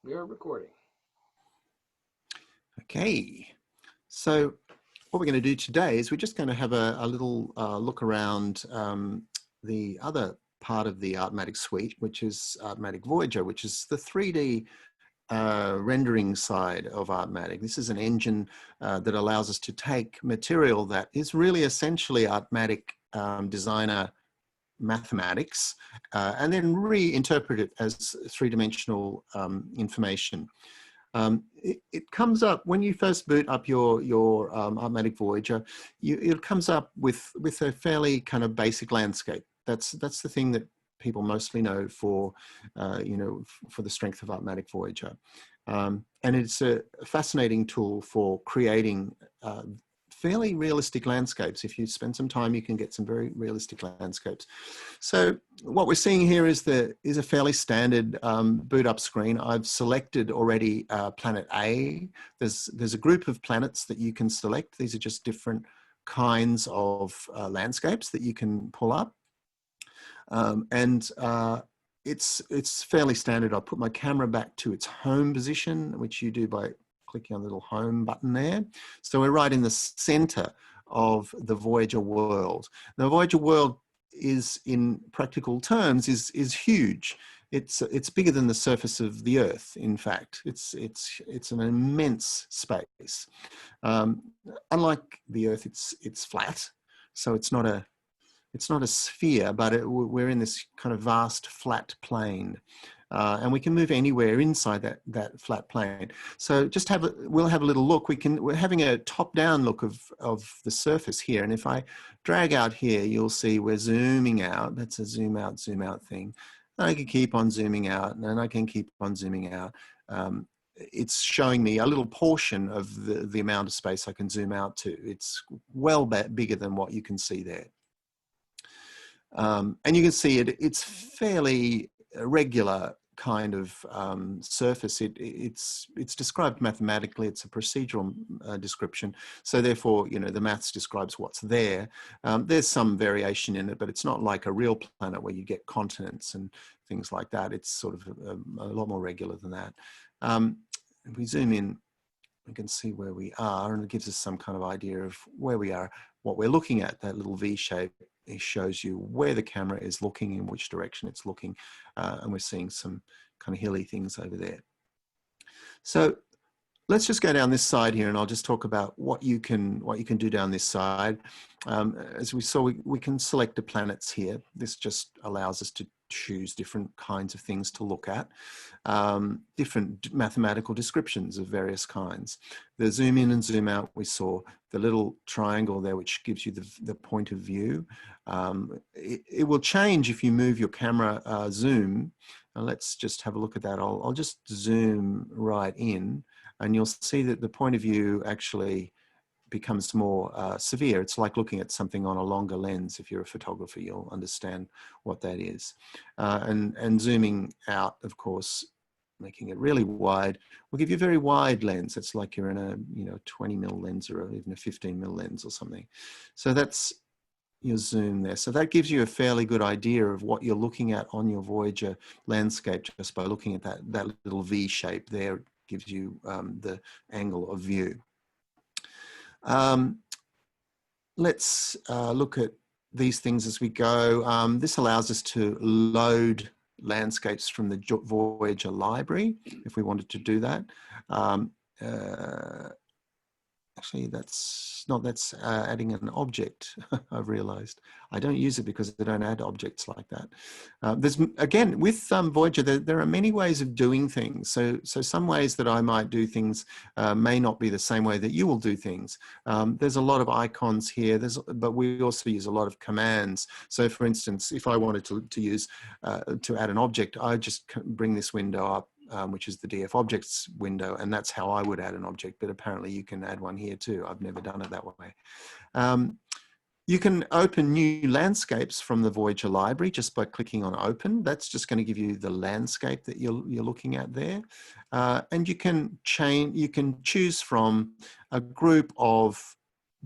We are recording. Okay, so what we're going to do today is we're just going to have a little look around the other part of the ArtMatic suite, which is ArtMatic Voyager, which is the 3D rendering side of ArtMatic. This is an engine that allows us to take material that is really essentially ArtMatic designer mathematics and then reinterpret it as three-dimensional information. It comes up when you first boot up your ArtMatic Voyager. It comes up with a fairly kind of basic landscape. That's the thing that people mostly know for for the strength of ArtMatic Voyager, and it's a fascinating tool for creating fairly realistic landscapes. If you spend some time, you can get some very realistic landscapes. So what we're seeing here is a fairly standard boot up screen. I've selected already planet A. There's a group of planets that you can select. These are just different kinds of landscapes that you can pull up. It's fairly standard. I'll put my camera back to its home position, which you do by clicking on the little home button there. So we're right in the center of the Voyager world. The Voyager world is, in practical terms, is huge. It's bigger than the surface of the Earth. In fact, it's an immense space. Unlike the Earth, it's flat, so it's not a sphere, but we're in this kind of vast flat plane. And we can move anywhere inside that flat plane. So just we'll have a little look. We're having a top-down look of the surface here. And if I drag out here, you'll see we're zooming out. That's a zoom out thing. And I can keep on zooming out, and I can keep on zooming out. It's showing me a little portion of the amount of space I can zoom out to. It's well bigger than what you can see there. And you can see it's fairly regular kind of surface. It's described mathematically. It's a procedural description. So therefore, the maths describes what's there. There's some variation in it, but it's not like a real planet where you get continents and things like that. It's sort of a lot more regular than that. If we zoom in, we can see where we are, and it gives us some kind of idea of where we are, what we're looking at. That little V shape, it shows you where the camera is looking, in which direction it's looking, and we're seeing some kind of hilly things over there. So let's just go down this side here, and I'll just talk about what you can do down this side. As we saw, we can select the planets here. This just allows us to choose different kinds of things to look at, different mathematical descriptions of various kinds. The zoom in and zoom out, we saw the little triangle there, which gives you the point of view. It will change if you move your camera zoom. Now let's just have a look at that. I'll just zoom right in, and you'll see that the point of view actually becomes more severe. It's like looking at something on a longer lens. If you're a photographer, you'll understand what that is. And zooming out, of course, making it really wide, will give you a very wide lens. It's like you're in a 20mm lens or even a 15mm lens or something. So that's your zoom there. So that gives you a fairly good idea of what you're looking at on your Voyager landscape just by looking at that little V shape there. It gives you the angle of view. Let's look at these things as we go. This allows us to load landscapes from the Voyager library if we wanted to do that. Actually, that's adding an object. I've realized I don't use it because I don't add objects like that. There's, again, with Voyager, there are many ways of doing things. So some ways that I might do things may not be the same way that you will do things. There's a lot of icons here, but we also use a lot of commands. So for instance, if I wanted to add an object, I just bring this window up, which is the DF objects window, and that's how I would add an object, but apparently you can add one here too. I've never done it that way. You can open new landscapes from the Voyager library just by clicking on open. That's just going to give you the landscape that you're looking at there. And you can choose from a group of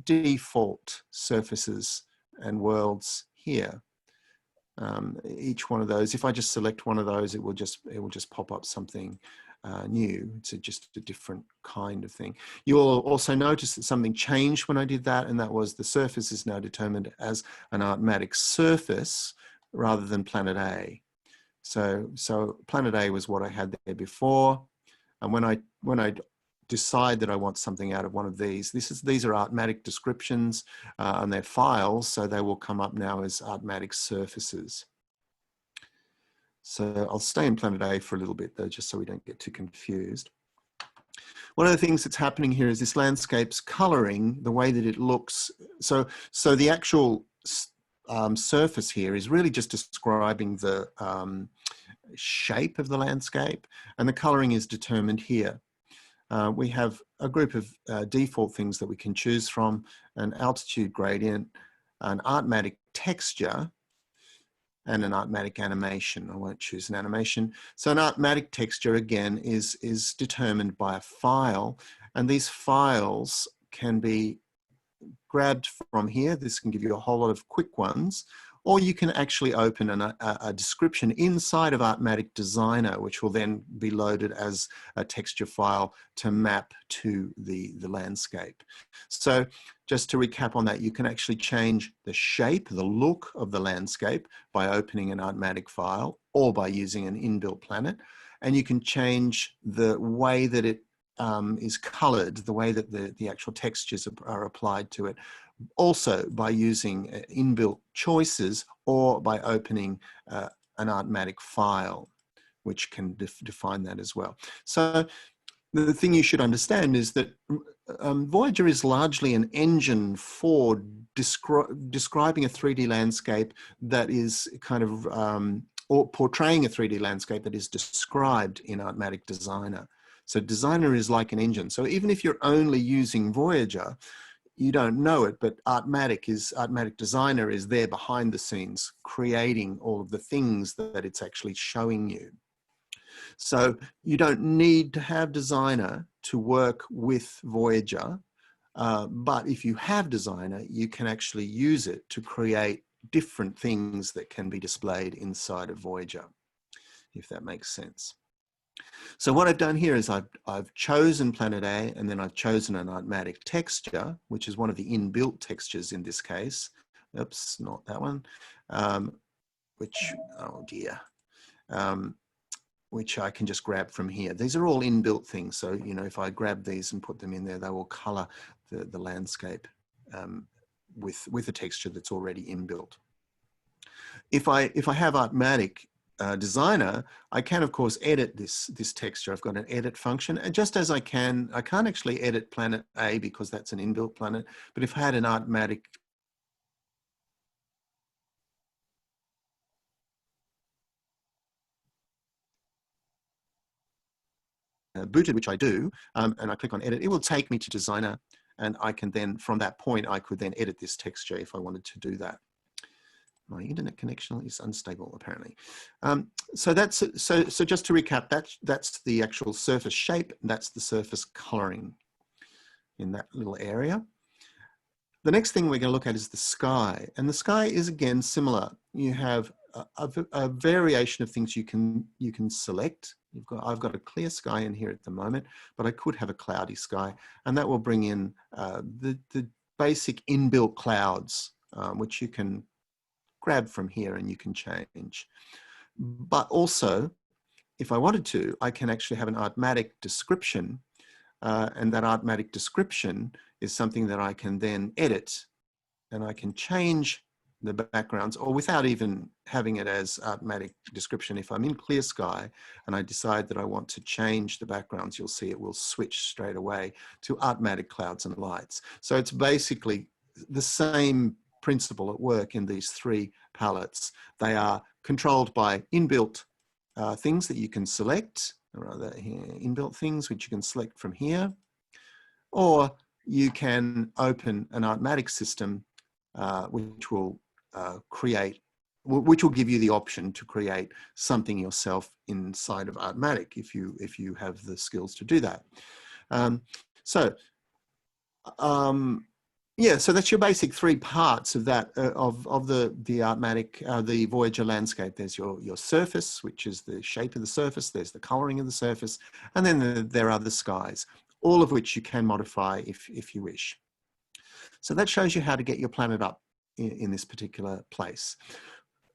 default surfaces and worlds here. Each one of those, if I just select one of those, it will just pop up something new. It's just a different kind of thing. You'll also notice that something changed when I did that, and that was the surface is now determined as an ArtMatic surface rather than planet A. So planet A was what I had there before, and when I decide that I want something out of one of these, these are ArtMatic descriptions and they're files, so they will come up now as ArtMatic surfaces. So I'll stay in planet A for a little bit though, just so we don't get too confused. One of the things that's happening here is this landscape's coloring, the way that it looks. So the actual surface here is really just describing the shape of the landscape, and the coloring is determined here. We have a group of default things that we can choose from: an altitude gradient, an ArtMatic texture, and an ArtMatic animation. I won't choose an animation. So an ArtMatic texture, again, is determined by a file, and these files can be grabbed from here. This can give you a whole lot of quick ones, or you can actually open a description inside of ArtMatic Designer, which will then be loaded as a texture file to map to the landscape. So just to recap on that, you can actually change the shape, the look of the landscape by opening an ArtMatic file or by using an inbuilt planet. And you can change the way that it is colored, the way that the actual textures are applied to it, also by using inbuilt choices or by opening an ArtMatic file, which can define that as well. So the thing you should understand is that Voyager is largely an engine for describing a 3D landscape that is kind of, or portraying a 3D landscape that is described in ArtMatic Designer. So Designer is like an engine. So even if you're only using Voyager, you don't know it, but ArtMatic Designer is there behind the scenes, creating all of the things that it's actually showing you. So you don't need to have Designer to work with Voyager, but if you have Designer, you can actually use it to create different things that can be displayed inside of Voyager, if that makes sense. So what I've done here is I've chosen Planet A, and then I've chosen an ArtMatic texture, which is one of the inbuilt textures in this case. Oops, not that one. Oh dear. Which I can just grab from here. These are all inbuilt things. So, you know, if I grab these and put them in there, they will color the landscape with a texture that's already inbuilt. If I have ArtMatic Designer, I can of course edit this texture. I've got an edit function, and just as I can't actually edit Planet A because that's an inbuilt planet, but if I had an ArtMatic booted, which I do, and I click on edit, it will take me to Designer, and I can then, from that point, I could then edit this texture if I wanted to do that. My internet connection is unstable, apparently. So just to recap, that's the actual surface shape, and that's the surface coloring in that little area. The next thing we're going to look at is the sky, and the sky is again similar. You have a variation of things you can select. I've got a clear sky in here at the moment, but I could have a cloudy sky, and that will bring in the basic inbuilt clouds, which you can grab from here and you can change. But also, if I wanted to, I can actually have an ArtMatic description, and that ArtMatic description is something that I can then edit, and I can change the backgrounds, or without even having it as ArtMatic description. If I'm in clear sky and I decide that I want to change the backgrounds, you'll see it will switch straight away to ArtMatic clouds and lights. So it's basically the same principle at work in these three palettes. They are controlled by inbuilt things that you can select, or rather inbuilt things which you can select from here, or you can open an ArtMatic system which will give you the option to create something yourself inside of ArtMatic if you have the skills to do that. Yeah, so that's your basic three parts of that of the ArtMatic, the Voyager landscape. There's your surface, which is the shape of the surface. There's the coloring of the surface, and then there are the skies, all of which you can modify if you wish. So that shows you how to get your planet up in this particular place.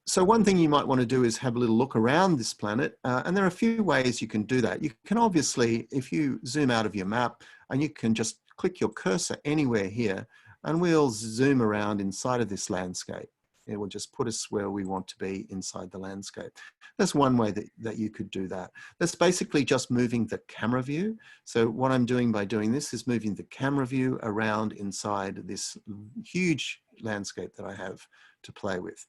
So one thing you might want to do is have a little look around this planet, and there are a few ways you can do that. You can obviously, if you zoom out of your map, and you can just click your cursor anywhere here, and we'll zoom around inside of this landscape. It will just put us where we want to be inside the landscape. That's one way that you could do that. That's basically just moving the camera view. So what I'm doing by doing this is moving the camera view around inside this huge landscape that I have to play with.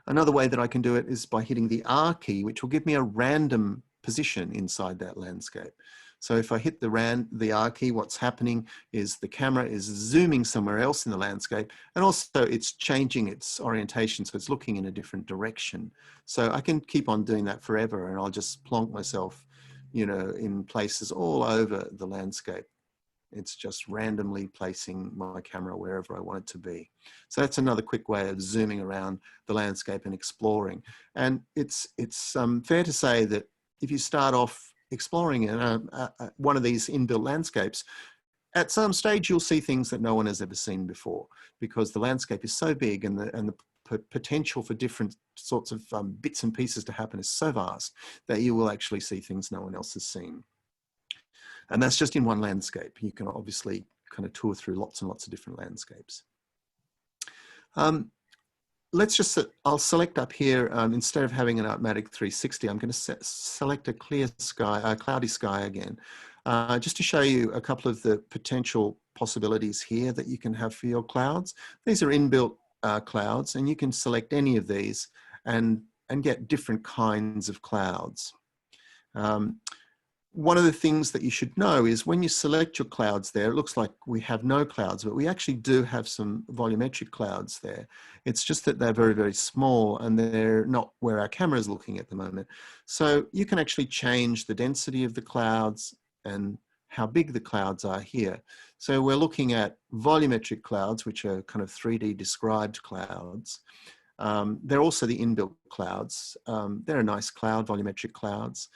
Another way that I can do it is by hitting the R key, which will give me a random position inside that landscape. So if I hit the R key, what's happening is the camera is zooming somewhere else in the landscape, and also it's changing its orientation, so it's looking in a different direction. So I can keep on doing that forever, and I'll just plonk myself, you know, in places all over the landscape. It's just randomly placing my camera wherever I want it to be. So that's another quick way of zooming around the landscape and exploring. And it's fair to say that if you start off exploring one of these inbuilt landscapes, at some stage you'll see things that no one has ever seen before, because the landscape is so big, and the potential for different sorts of bits and pieces to happen is so vast that you will actually see things no one else has seen. And that's just in one landscape. You can obviously kind of tour through lots and lots of different landscapes. Let's just, I'll select up here, instead of having an ArtMatic 360, I'm going to select a clear sky, a cloudy sky again, just to show you a couple of the potential possibilities here that you can have for your clouds. These are inbuilt clouds, and you can select any of these and get different kinds of clouds. One of the things that you should know is when you select your clouds there, it looks like we have no clouds, but we actually do have some volumetric clouds there. It's just that they're very, very small, and they're not where our camera is looking at the moment. So you can actually change the density of the clouds and how big the clouds are here. So we're looking at volumetric clouds, which are kind of 3D described clouds. They're also the inbuilt clouds. They're a nice cloud, volumetric clouds.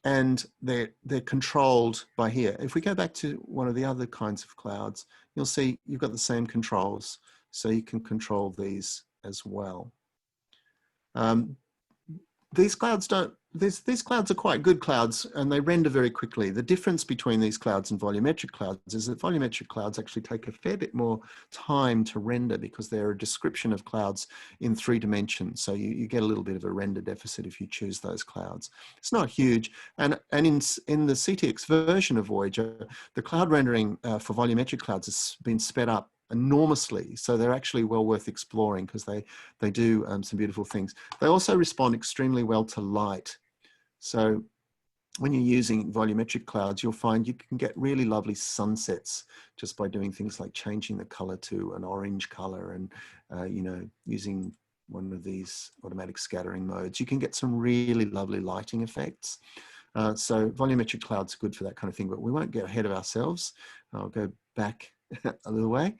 And they're controlled by here. If we go back to one of the other kinds of clouds, you'll see you've got the same controls, so you can control these as well. These clouds don't, these clouds are quite good clouds, and they render very quickly. The difference between these clouds and volumetric clouds is that volumetric clouds actually take a fair bit more time to render, because they're a description of clouds in 3 dimensions. So you get a little bit of a render deficit if you choose those clouds. It's not huge. And in the CTX version of Voyager, the cloud rendering for volumetric clouds has been sped up enormously, so they're actually well worth exploring, because they do some beautiful things. They also respond extremely well to light. So when you're using volumetric clouds, you'll find you can get really lovely sunsets just by doing things like changing the color to an orange color, and you know, using one of these automatic scattering modes. You can get some really lovely lighting effects. So volumetric clouds are good for that kind of thing, but we won't get ahead of ourselves. I'll go back a little way.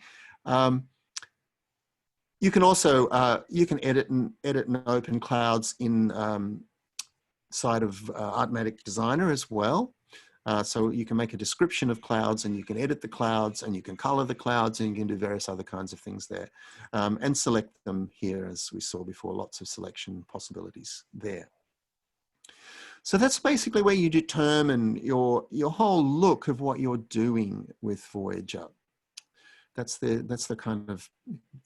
You can also you can edit and open clouds in side of ArtMatic Designer as well. So you can make a description of clouds, and you can edit the clouds, and you can color the clouds, and you can do various other kinds of things there, and select them here, as we saw before. Lots of selection possibilities there. So that's basically where you determine your whole look of what you're doing with Voyager. That's the kind of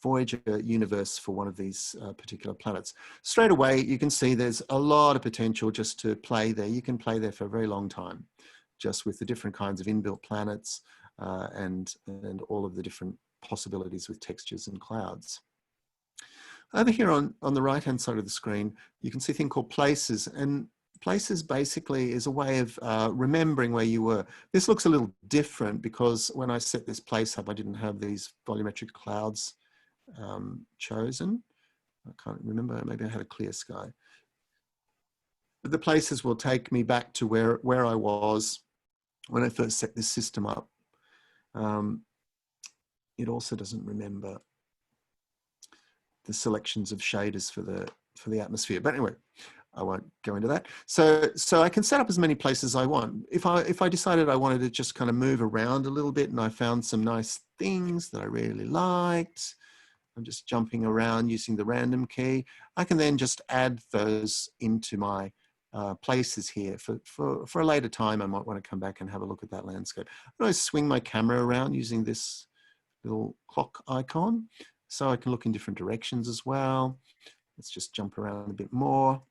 Voyager universe for one of these particular planets. Straight away, you can see there's a lot of potential just to play there. You can play there for a very long time, just with the different kinds of inbuilt planets and all of the different possibilities with textures and clouds. Over here on the right-hand side of the screen, you can see a thing called places, and places basically is a way of remembering where you were. This looks a little different because when I set this place up, I didn't have these volumetric clouds chosen. I can't remember, maybe I had a clear sky. But the places will take me back to where I was when I first set this system up. It also doesn't remember the selections of shaders for the atmosphere. But anyway, I won't go into that. So I can set up as many places I want. If I decided I wanted to just kind of move around a little bit and I found some nice things that I really liked, I'm just jumping around using the random key. I can then just add those into my places here for a later time. I might want to come back and have a look at that landscape. I swing my camera around using this little clock icon, so I can look in different directions as well. Let's just jump around a bit more.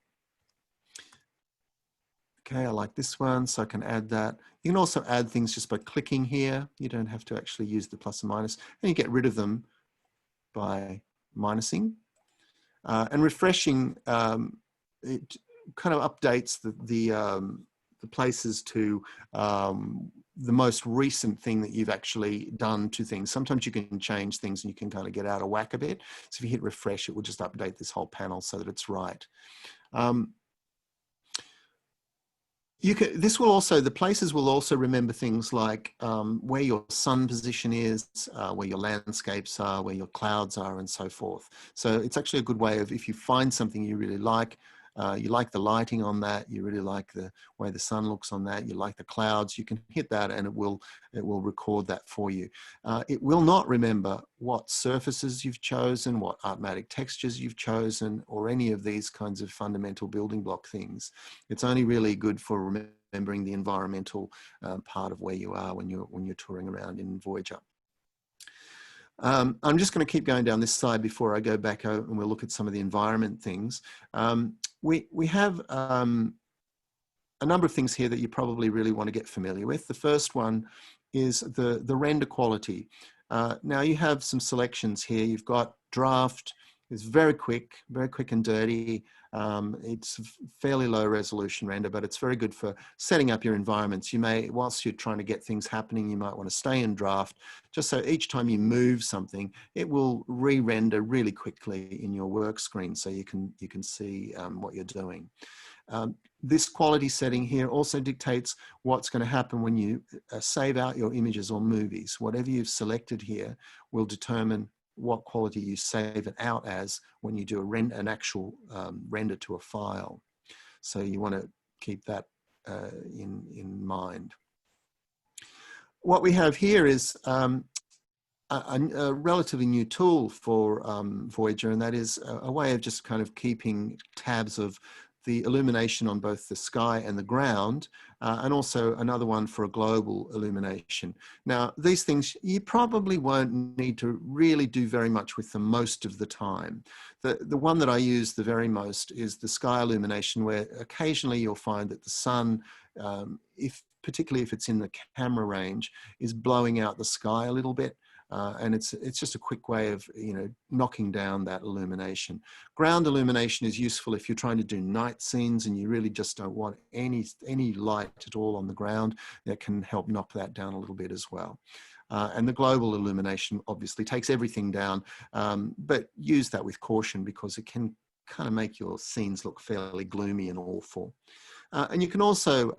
Okay, I like this one, so I can add that. You can also add things just by clicking here. You don't have to actually use the plus and minus, and you get rid of them by minusing. And refreshing, it kind of updates the places to the most recent thing that you've actually done to things. Sometimes you can change things and you can kind of get out of whack a bit. So if you hit refresh, it will just update this whole panel so that it's right. This will also, the places will also remember things like where your sun position is, where your landscapes are, where your clouds are, and so forth. So it's actually a good way of, if you find something you really like the lighting on that, you really like the way the sun looks on that, you like the clouds, you can hit that and it will record that for you. It will not remember what surfaces you've chosen, what ArtMatic textures you've chosen, or any of these kinds of fundamental building block things. It's only really good for remembering the environmental part of where you are when you're touring around in Voyager. I'm just going to keep going down this side before I go back over and we'll look at some of the environment things. We have a number of things here that you probably really want to get familiar with. The first one is the render quality. Now you have some selections here. You've got draft. It's very quick and dirty. It's fairly low resolution render, but it's very good for setting up your environments. You may, whilst you're trying to get things happening, you might want to stay in draft, just so each time you move something, it will re-render really quickly in your work screen so you can see what you're doing. This quality setting here also dictates what's going to happen when you save out your images or movies. Whatever you've selected here will determine what quality you save it out as when you do an actual render to a file. So you want to keep that in mind. What we have here is a relatively new tool for Voyager, and that is a way of just kind of keeping tabs of the illumination on both the sky and the ground, and also another one for a global illumination. Now, these things, you probably won't need to really do very much with them most of the time. The one that I use the very most is the sky illumination, where occasionally you'll find that the sun, particularly if it's in the camera range, is blowing out the sky a little bit. And it's just a quick way of knocking down that illumination. Ground illumination is useful if you're trying to do night scenes and you really just don't want any light at all on the ground. That can help knock that down a little bit as well. And the global illumination obviously takes everything down, but use that with caution because it can kind of make your scenes look fairly gloomy and awful. And you can also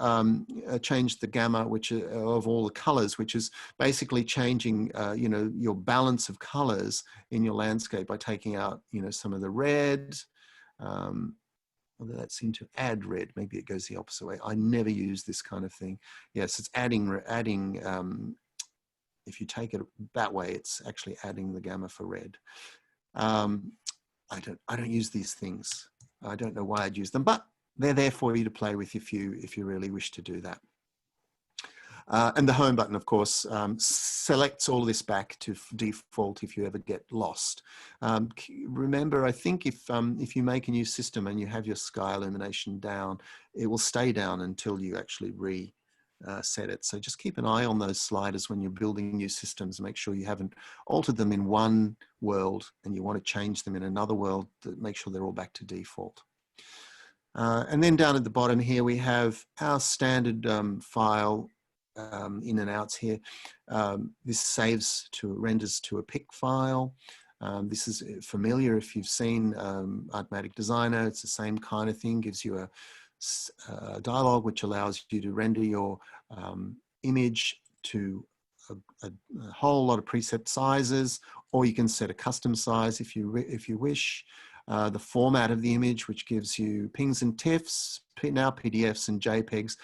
change the gamma, of all the colors, which is basically changing, your balance of colors in your landscape by taking out, some of the red. Although that seemed to add red, maybe it goes the opposite way. I never use this kind of thing. Yes, it's adding. If you take it that way, it's actually adding the gamma for red. I don't use these things. I don't know why I'd use them, but they're there for you to play with if you really wish to do that. And the home button, of course, selects all this back to default if you ever get lost. Remember, I think if you make a new system and you have your sky illumination down, it will stay down until you actually reset it. So just keep an eye on those sliders when you're building new systems. Make sure you haven't altered them in one world and you want to change them in another world to make sure they're all back to default. And then down at the bottom here, we have our standard file in and outs here. This renders to a PIC file. This is familiar if you've seen ArtMatic Designer. It's the same kind of thing, gives you a dialog which allows you to render your image to a whole lot of preset sizes, or you can set a custom size if you wish. The format of the image, which gives you PNGs and TIFFs, now PDFs and JPEGs,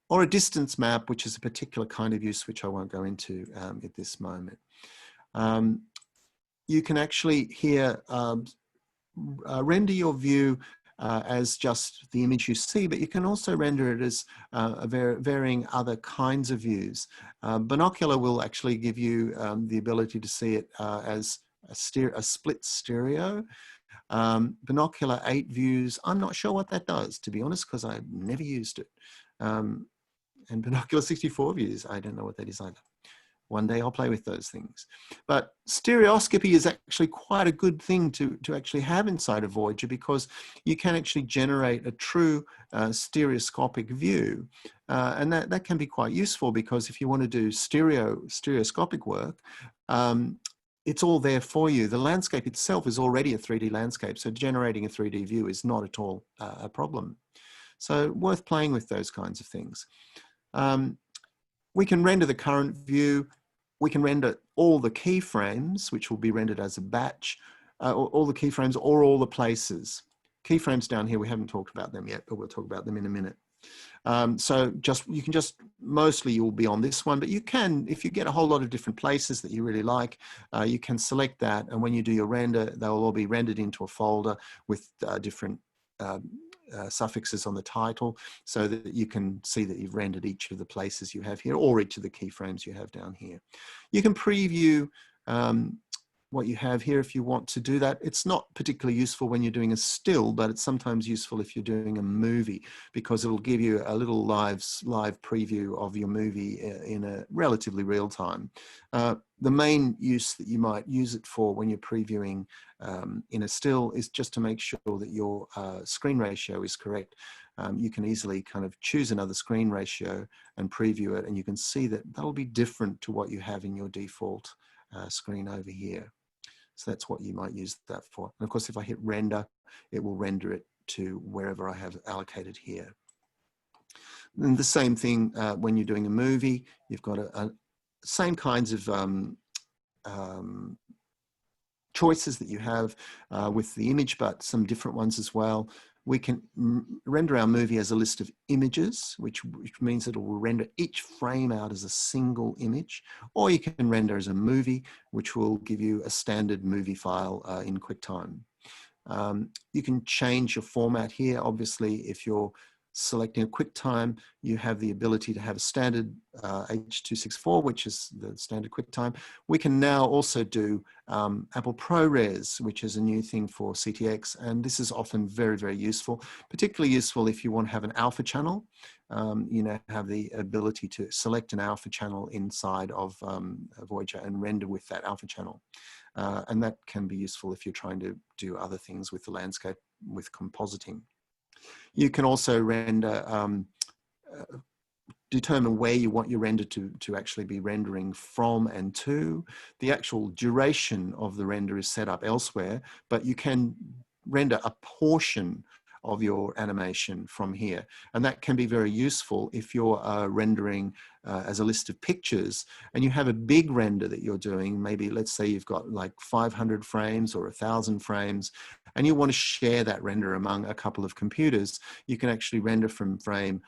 or a distance map, which is a particular kind of use, which I won't go into at this moment. You can actually here render your view as just the image you see, but you can also render it as varying other kinds of views. Binocular will actually give you the ability to see it as a split stereo. Binocular 8 views, I'm not sure what that does, to be honest, because I've never used it. And binocular 64 views, I don't know what that is either. One day I'll play with those things. But stereoscopy is actually quite a good thing to actually have inside of Voyager, because you can actually generate a true stereoscopic view. And that can be quite useful, because if you want to do stereoscopic work, it's all there for you. The landscape itself is already a 3D landscape, so generating a 3D view is not at all a problem. So worth playing with those kinds of things. We can render the current view. We can render all the keyframes, which will be rendered as a batch, all the keyframes or all the places. Keyframes down here, we haven't talked about them yet, but we'll talk about them in a minute. So you can mostly you'll be on this one, but you can, if you get a whole lot of different places that you really like, you can select that. And when you do your render, they'll all be rendered into a folder with different suffixes on the title, so that you can see that you've rendered each of the places you have here, or each of the keyframes you have down here. You can preview what you have here if you want to do that. It's not particularly useful when you're doing a still, but it's sometimes useful if you're doing a movie, because it'll give you a little live preview of your movie in a relatively real time. The main use that you might use it for when you're previewing in a still is just to make sure that your screen ratio is correct. You can easily kind of choose another screen ratio and preview it, and you can see that that'll be different to what you have in your default screen over here. So that's what you might use that for. And of course, if I hit render, it will render it to wherever I have allocated here. And the same thing when you're doing a movie, you've got same kinds of choices that you have with the image, but some different ones as well. We can render our movie as a list of images, which means that it will render each frame out as a single image, or you can render as a movie, which will give you a standard movie file in QuickTime. You can change your format here. Obviously, if you're selecting a QuickTime, you have the ability to have a standard H.264, which is the standard QuickTime. We can now also do Apple ProRes, which is a new thing for CTX, and this is often very, very useful, particularly useful if you want to have an alpha channel. You know, have the ability to select an alpha channel inside of Voyager and render with that alpha channel. And that can be useful if you're trying to do other things with the landscape with compositing. You can also render, determine where you want your render to actually be rendering from and to. The actual duration of the render is set up elsewhere, but you can render a portion of your animation from here. And that can be very useful if you're rendering as a list of pictures and you have a big render that you're doing. Maybe let's say you've got like 500 frames or 1,000 frames, and you want to share that render among a couple of computers. You can actually render from frame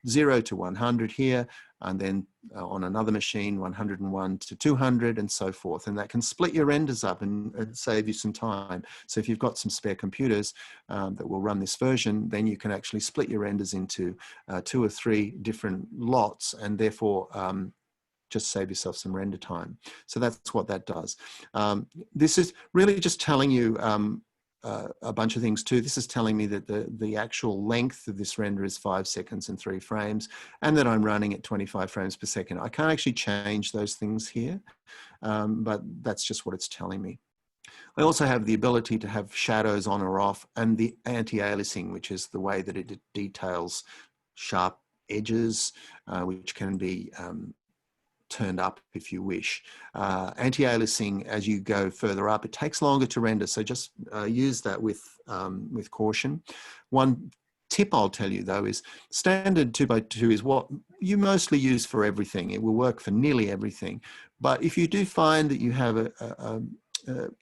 0 to 100 here, and then on another machine 101 to 200 and so forth, and that can split your renders up and save you some time. So if you've got some spare computers that will run this version, then you can actually split your renders into 2 or 3 different lots, and therefore just save yourself some render time. So that's what that does. This is really just telling you a bunch of things too. This is telling me that the actual length of this render is 5 seconds and 3 frames, and that I'm running at 25 frames per second. I can't actually change those things here, but that's just what it's telling me. I also have the ability to have shadows on or off, and the anti-aliasing, which is the way that it details sharp edges, which can be turned up if you wish. Anti-aliasing, as you go further up, it takes longer to render, so just use that with caution. One tip I'll tell you though is standard 2x2 is what you mostly use for everything. It will work for nearly everything. But if you do find that you have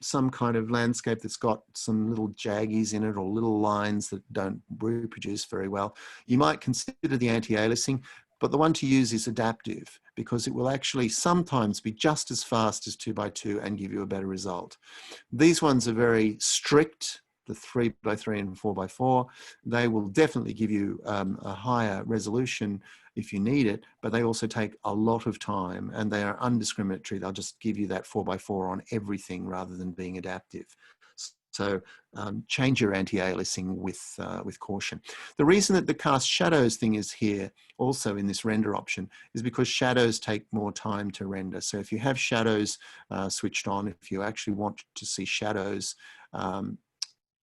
some kind of landscape that's got some little jaggies in it or little lines that don't reproduce very well, you might consider the anti-aliasing. But the one to use is adaptive, because it will actually sometimes be just as fast as 2x2 and give you a better result. These ones are very strict, the 3x3 and 4x4. They will definitely give you a higher resolution if you need it, but they also take a lot of time and they are undiscriminatory. They'll just give you that 4x4 on everything rather than being adaptive. So change your anti-aliasing with caution. The reason that the cast shadows thing is here also in this render option is because shadows take more time to render. So if you have shadows switched on, if you actually want to see shadows,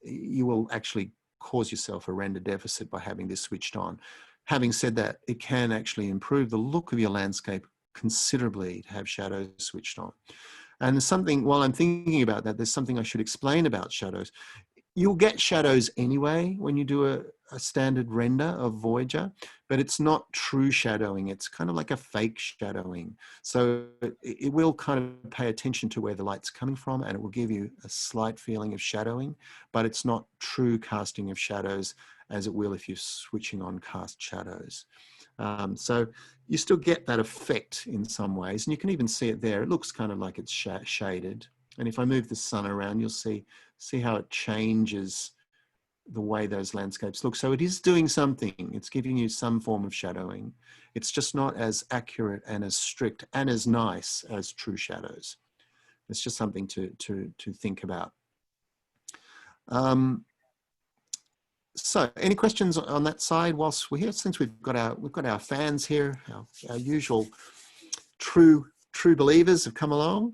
you will actually cause yourself a render deficit by having this switched on. Having said that, it can actually improve the look of your landscape considerably to have shadows switched on. And there's something, while I'm thinking about that, there's something I should explain about shadows. You'll get shadows anyway when you do a standard render of Voyager, but it's not true shadowing. It's kind of like a fake shadowing. So it will kind of pay attention to where the light's coming from, and it will give you a slight feeling of shadowing, but it's not true casting of shadows as it will if you're switching on cast shadows. So you still get that effect in some ways, and you can even see it there. It looks kind of like it's shaded. And if I move the sun around, you'll see how it changes the way those landscapes look. So it is doing something. It's giving you some form of shadowing. It's just not as accurate and as strict and as nice as true shadows. It's just something to think about. So any questions on that side whilst we're here? Since we've got our fans here, our usual true believers have come along.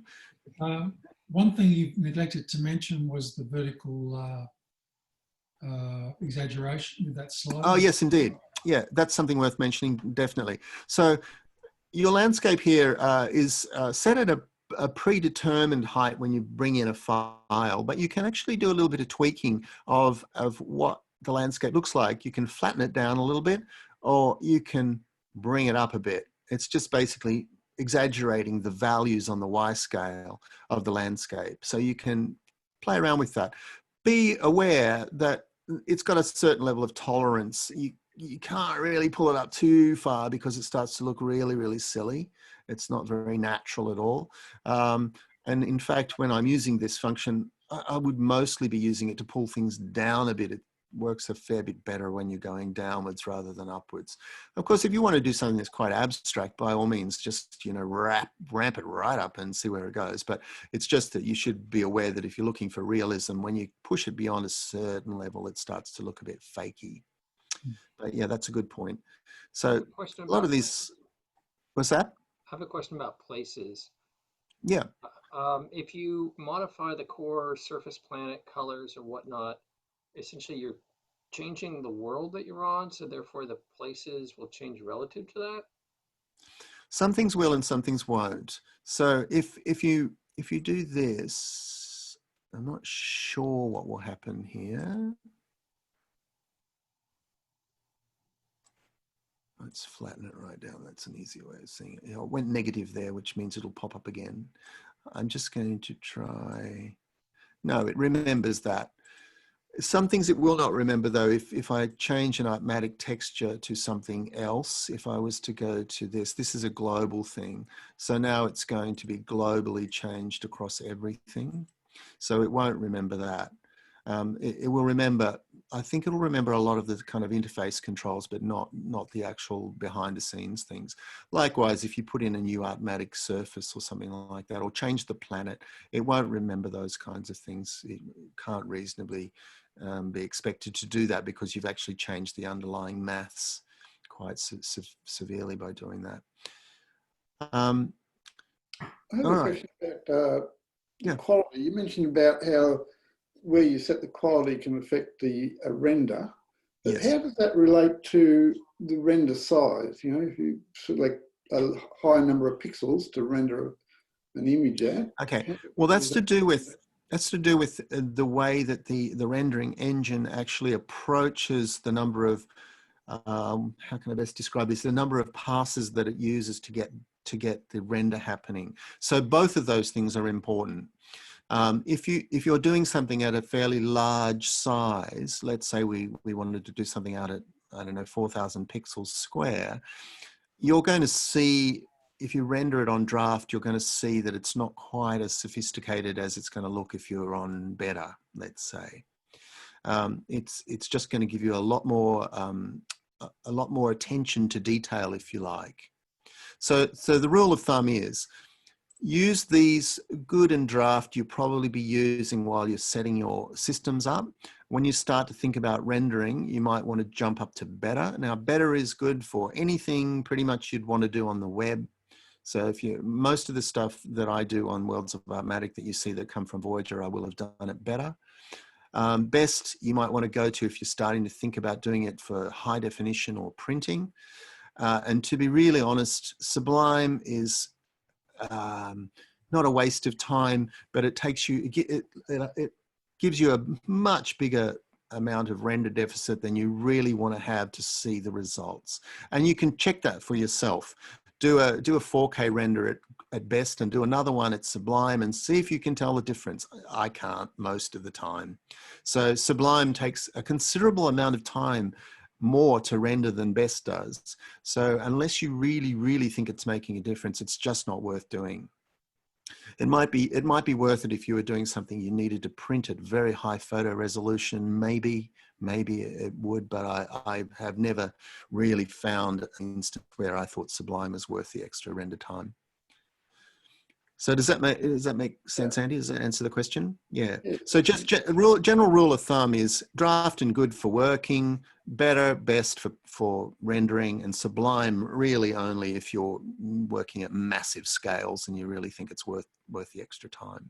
One thing you neglected to mention was the vertical exaggeration with that slide. Oh yes, indeed. Yeah, that's something worth mentioning, definitely. So your landscape here is set at a predetermined height when you bring in a file, but you can actually do a little bit of tweaking of what the landscape looks like. You can flatten it down a little bit, or you can bring it up a bit. It's just basically exaggerating the values on the Y scale of the landscape. So you can play around with that. Be aware that it's got a certain level of tolerance. You can't really pull it up too far because it starts to look really, really silly. It's not very natural at all. And in fact, when I'm using this function, I would mostly be using it to pull things down a bit. It works a fair bit better when you're going downwards rather than upwards. Of course, if you want to do something that's quite abstract, by all means, just, you know, ramp it right up and see where it goes. But it's just that you should be aware that if you're looking for realism, when you push it beyond a certain level, it starts to look a bit fakey. But yeah, that's a good point. So a lot of these, what's that? I have a question about places. Yeah. If you modify the core surface planet colors or whatnot, essentially you're changing the world that you're on, so therefore the places will change relative to that? Some things will and some things won't. So if you do this, I'm not sure what will happen here. Let's flatten it right down. That's an easy way of seeing it. You know, it went negative there, which means it'll pop up again. I'm just going to try. No, it remembers that. Some things it will not remember though. If I change an ArtMatic texture to something else, if I was to go to this is a global thing. So now it's going to be globally changed across everything. So it won't remember that. It will remember, I think it'll remember a lot of the kind of interface controls, but not the actual behind the scenes things. Likewise, if you put in a new ArtMatic surface or something like that, or change the planet, it won't remember those kinds of things. It can't reasonably be expected to do that because you've actually changed the underlying maths quite severely by doing that. I have a question about quality. You mentioned about how where you set the quality can affect the render. But yes. How does that relate to the render size? You know, if you select a high number of pixels to render an image at. Okay, well that's to do with That's to do with the way that the rendering engine actually approaches the number of, how can I best describe this? The number of passes that it uses to get the render happening. So both of those things are important. If you're doing something at a fairly large size, let's say we wanted to do something out at, I don't know, 4,000 pixels square, you're going to see, if you render it on draft, you're going to see that it's not quite as sophisticated as it's going to look if you're on beta, let's say. It's just going to give you a lot more attention to detail, if you like. So the rule of thumb is, use these good and draft you'll probably be using while you're setting your systems up. When you start to think about rendering, you might want to jump up to better. Now, better is good for anything pretty much you'd want to do on the web. So if most of the stuff that I do on Worlds of ArtMatic that you see that come from Voyager, I will have done it better. Best, you might want to go to if you're starting to think about doing it for high definition or printing. And to be really honest, Sublime is not a waste of time, but it takes you, it gives you a much bigger amount of render deficit than you really want to have to see the results. And you can check that for yourself. Do a 4K render at best and do another one at Sublime and see if you can tell the difference. I can't most of the time. So Sublime takes a considerable amount of time more to render than Best does. So unless you really, really think it's making a difference, it's just not worth doing. It might be worth it if you were doing something you needed to print at very high photo resolution. Maybe it would, but I have never really found an instance where I thought Sublime is worth the extra render time. So does that make sense, Andy? Does that answer the question? Yeah. So just general rule of thumb is draft and good for working, better, best for rendering, and Sublime really only if you're working at massive scales and you really think it's worth the extra time.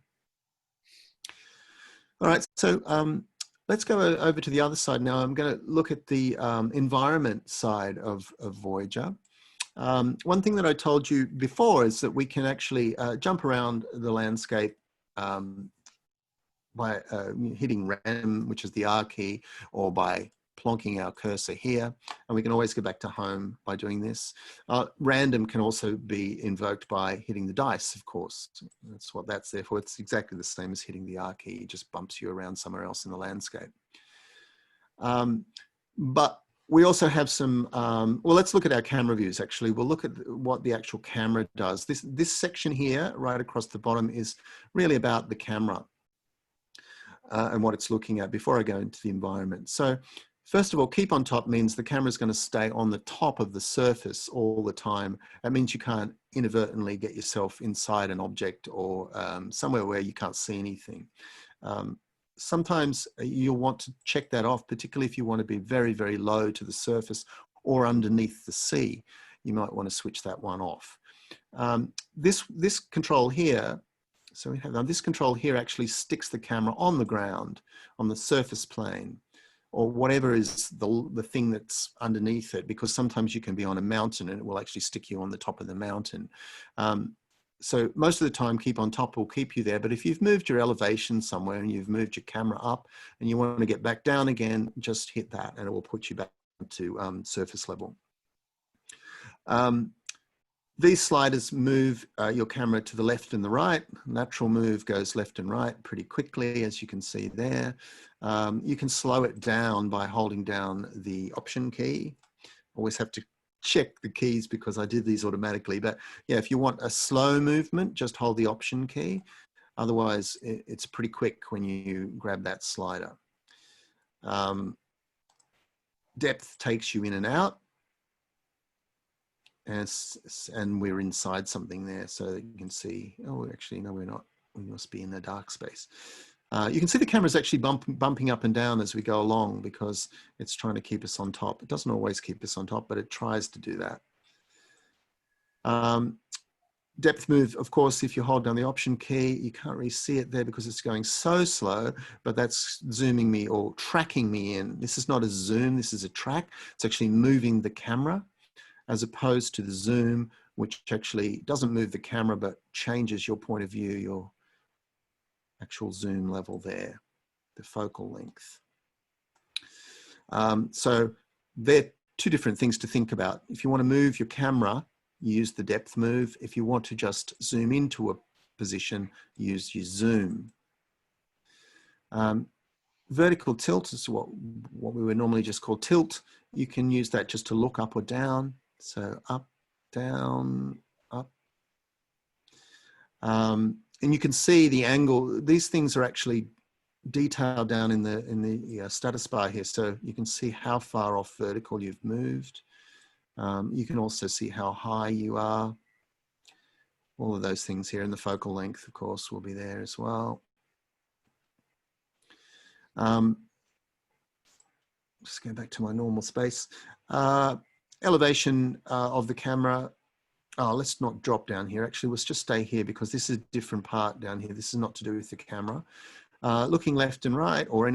All right. So let's go over to the other side now. I'm going to look at the environment side of Voyager. One thing that I told you before is that we can actually jump around the landscape by hitting random, which is the R key, or by plonking our cursor here. And we can always go back to home by doing this. Random can also be invoked by hitting the dice, of course. That's what that's there for. It's exactly the same as hitting the R key. It just bumps you around somewhere else in the landscape. But we also have some, well, let's look at our camera views, actually. We'll look at what the actual camera does. This section here, right across the bottom, is really about the camera and what it's looking at before I go into the environment. So first of all, keep on top means the camera is going to stay on the top of the surface all the time. That means you can't inadvertently get yourself inside an object or somewhere where you can't see anything. Sometimes you'll want to check that off, particularly if you want to be very, very low to the surface or underneath the sea. You might want to switch that one off. This control here, so we have now this control here actually sticks the camera on the ground, on the surface plane, or whatever is the thing that's underneath it, because sometimes you can be on a mountain and it will actually stick you on the top of the mountain. So most of the time, keep on top will keep you there. But if you've moved your elevation somewhere and you've moved your camera up and you want to get back down again, just hit that and it will put you back to surface level. These sliders move your camera to the left and the right. Natural move goes left and right pretty quickly, as you can see there. You can slow it down by holding down the Option key. Always have to check the keys because I did these automatically. But yeah, if you want a slow movement, just hold the Option key. Otherwise, it's pretty quick when you grab that slider. Depth takes you in and out. And we're inside something there, so you can see, oh, actually, no, we're not. We must be in a dark space. You can see the camera's actually bumping up and down as we go along because it's trying to keep us on top. It doesn't always keep us on top, but it tries to do that. Depth move, of course, if you hold down the Option key, you can't really see it there because it's going so slow, but that's zooming me or tracking me in. This is not a zoom, this is a track. It's actually moving the camera, as opposed to the zoom, which actually doesn't move the camera, but changes your point of view, actual zoom level there, the focal length. So they're two different things to think about. If you want to move your camera, use the depth move. If you want to just zoom into a position, use your zoom. Vertical tilt is what we would normally just call tilt. You can use that just to look up or down. So up, down, up. And you can see the angle. These things are actually detailed down in the status bar here. So you can see how far off vertical you've moved. You can also see how high you are. All of those things here, and the focal length, of course, will be there as well. Just go back to my normal space. Elevation of the camera. Oh, let's not drop down here. Actually, let's just stay here because this is a different part down here. This is not to do with the camera. Looking left and right or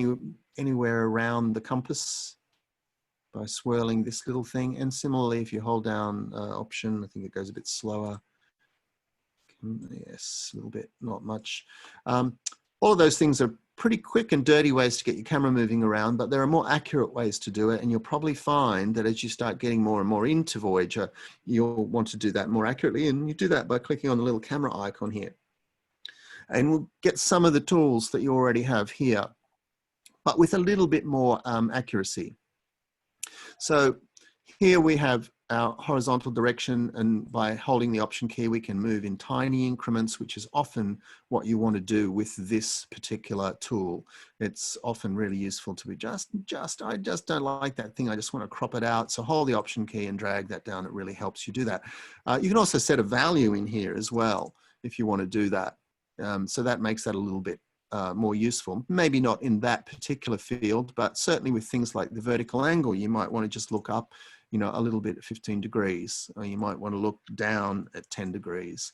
anywhere around the compass by swirling this little thing. And similarly, if you hold down Option, I think it goes a bit slower. Yes, a little bit, not much. All of those things are pretty quick and dirty ways to get your camera moving around, but there are more accurate ways to do it. And you'll probably find that as you start getting more and more into Voyager, you'll want to do that more accurately. And you do that by clicking on the little camera icon here. And we'll get some of the tools that you already have here, but with a little bit more accuracy. So here we have our horizontal direction, and by holding the Option key, we can move in tiny increments, which is often what you want to do with this particular tool. It's often really useful to be I just don't like that thing. I just want to crop it out. So hold the Option key and drag that down. It really helps you do that. You can also set a value in here as well if you want to do that. So that makes that a little bit more useful. Maybe not in that particular field, but certainly with things like the vertical angle, you might want to just look up, you know, a little bit at 15 degrees, or you might want to look down at 10 degrees.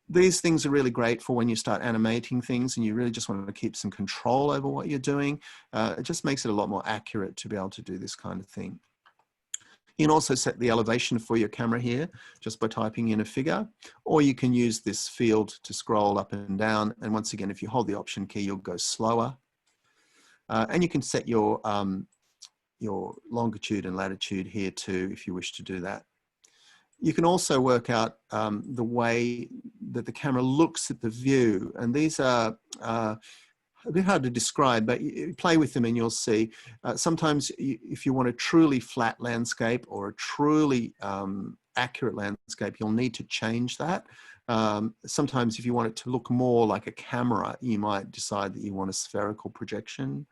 These things are really great for when you start animating things and you really just want to keep some control over what you're doing. It just makes it a lot more accurate to be able to do this kind of thing. You can also set the elevation for your camera here just by typing in a figure, or you can use this field to scroll up and down. And once again, if you hold the Option key, you'll go slower. And you can set your longitude and latitude here too, if you wish to do that. You can also work out the way that the camera looks at the view. And these are a bit hard to describe, but you play with them and you'll see. Sometimes if you want a truly flat landscape or a truly accurate landscape, you'll need to change that. Sometimes if you want it to look more like a camera, you might decide that you want a spherical projection.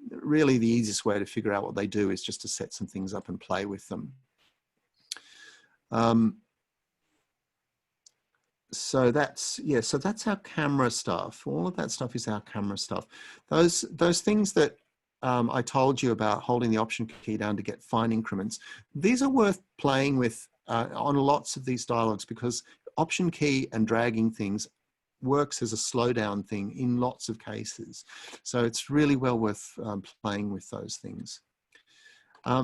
Really, the easiest way to figure out what they do is just to set some things up and play with them. So that's, yeah, so that's our camera stuff. All of that stuff is our camera stuff. Those things that I told you about, holding the Option key down to get fine increments, these are worth playing with on lots of these dialogues, because Option key and dragging things works as a slowdown thing in lots of cases. So it's really well worth playing with those things.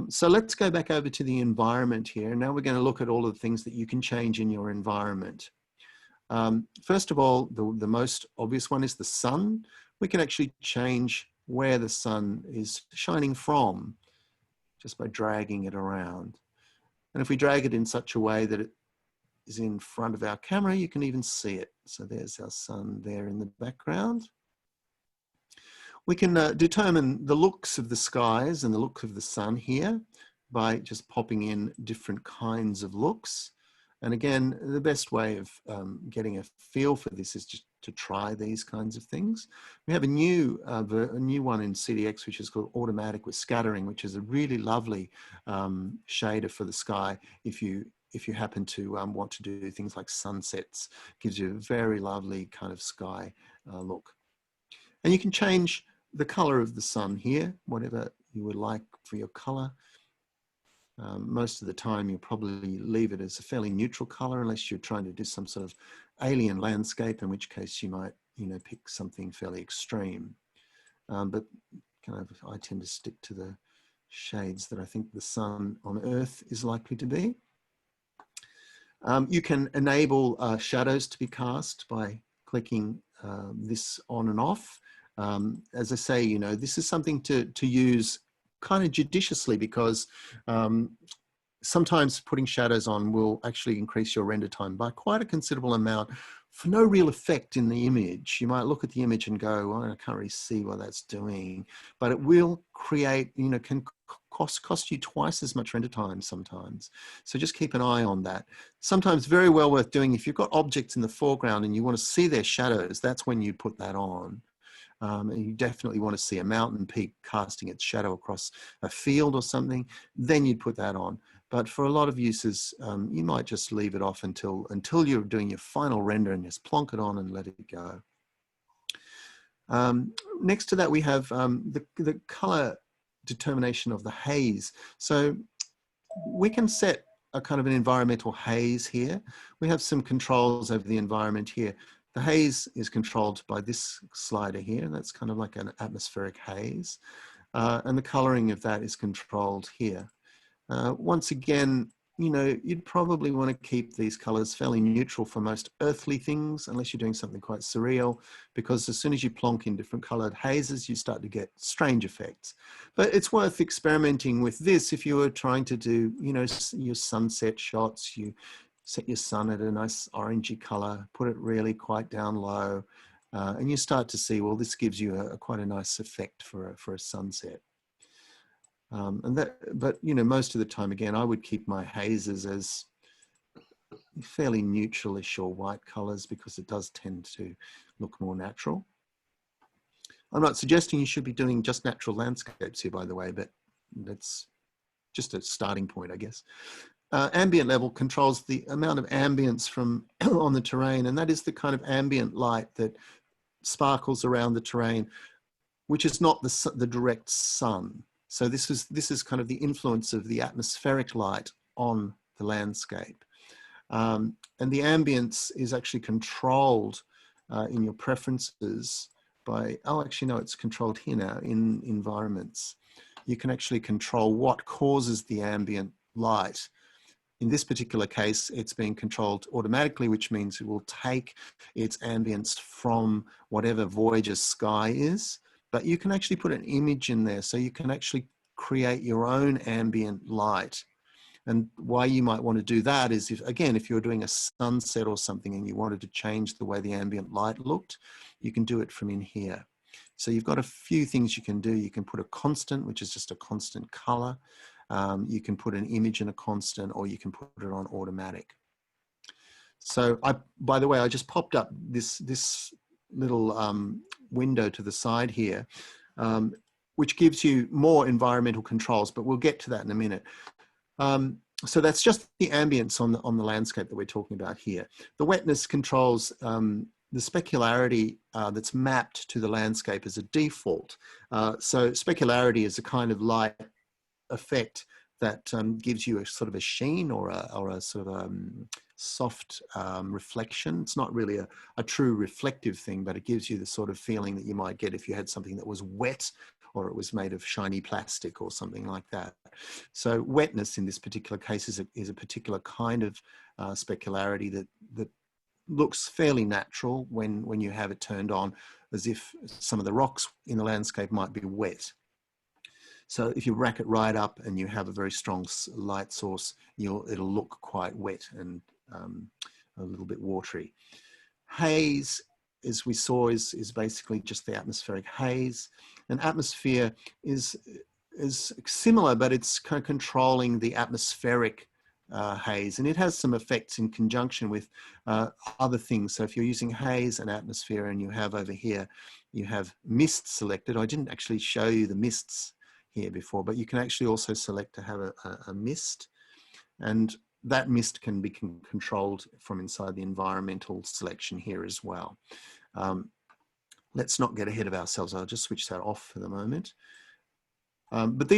So let's go back over to the environment here. Now we're going to look at all of the things that you can change in your environment. First of all, the most obvious one is the sun. We can actually change where the sun is shining from just by dragging it around. And if we drag it in such a way that it is in front of our camera, you can even see it. So there's our sun there in the background. We can determine the looks of the skies and the look of the sun here by just popping in different kinds of looks. And again, the best way of getting a feel for this is just to try these kinds of things. We have a new one in CTX, which is called ArtMatic with scattering, which is a really lovely shader for the sky. If you happen to want to do things like sunsets, it gives you a very lovely kind of sky look. And you can change the color of the sun here, whatever you would like for your color. Most of the time you'll probably leave it as a fairly neutral color unless you're trying to do some sort of alien landscape, in which case you might, you know, pick something fairly extreme. But kind of, I tend to stick to the shades that I think the sun on Earth is likely to be. You can enable shadows to be cast by clicking this on and off. As I say, you know, this is something to use kind of judiciously, because sometimes putting shadows on will actually increase your render time by quite a considerable amount for no real effect in the image. You might look at the image and go, well, I can't really see what that's doing, but it will create, you know, can cost you twice as much render time sometimes. So just keep an eye on that. Sometimes very well worth doing. If you've got objects in the foreground and you want to see their shadows, that's when you put that on. And you definitely want to see a mountain peak casting its shadow across a field or something, then you'd put that on. But for a lot of uses, you might just leave it off until you're doing your final render and just plonk it on and let it go. Next to that, we have the color determination of the haze. So we can set a kind of an environmental haze here. We have some controls over the environment here. The haze is controlled by this slider here. That's kind of like an atmospheric haze. And the coloring of that is controlled here. Once again, you know, you'd probably want to keep these colors fairly neutral for most earthly things, unless you're doing something quite surreal, because as soon as you plonk in different colored hazes, you start to get strange effects. But it's worth experimenting with this if you were trying to do, you know, your sunset shots. You set your sun at a nice orangey color, put it really quite down low, and you start to see, well, this gives you quite a nice effect for a sunset. But you know, most of the time, again, I would keep my hazes as fairly neutralish or white colors, because it does tend to look more natural. I'm not suggesting you should be doing just natural landscapes here, by the way, but that's just a starting point, I guess. Ambient level controls the amount of ambience from on the terrain, and that is the kind of ambient light that sparkles around the terrain, which is not the direct sun. So this is kind of the influence of the atmospheric light on the landscape. And the ambience is actually controlled in your preferences by, oh, actually, no, it's controlled here now in environments. You can actually control what causes the ambient light. In this particular case, it's being controlled automatically, which means it will take its ambience from whatever Voyager sky is. But you can actually put an image in there, so you can actually create your own ambient light. And why you might want to do that is, if you're doing a sunset or something and you wanted to change the way the ambient light looked, you can do it from in here. So you've got a few things you can do. You can put a constant, which is just a constant color. You can put an image in a constant, or you can put it on automatic. So by the way, I just popped up this little window to the side here, which gives you more environmental controls, but we'll get to that in a minute. So that's just the ambience on the landscape that we're talking about here. The wetness controls the specularity that's mapped to the landscape as a default. So specularity is a kind of light effect that gives you a sort of a sheen or a sort of soft reflection. It's not really a true reflective thing, but it gives you the sort of feeling that you might get if you had something that was wet, or it was made of shiny plastic or something like that. So wetness in this particular case is a particular kind of specularity that looks fairly natural when you have it turned on, as if some of the rocks in the landscape might be wet. So if you rack it right up and you have a very strong light source, it'll look quite wet and a little bit watery. Haze, as we saw, is basically just the atmospheric haze. An atmosphere is similar, but it's kind of controlling the atmospheric haze, and it has some effects in conjunction with other things. So if you're using haze and atmosphere, and you have over here, you have mist selected. I didn't actually show you the mists here before, but you can actually also select to have a mist, and that mist can be controlled from inside the environmental selection here as well. Let's not get ahead of ourselves. I'll just switch that off for the moment. But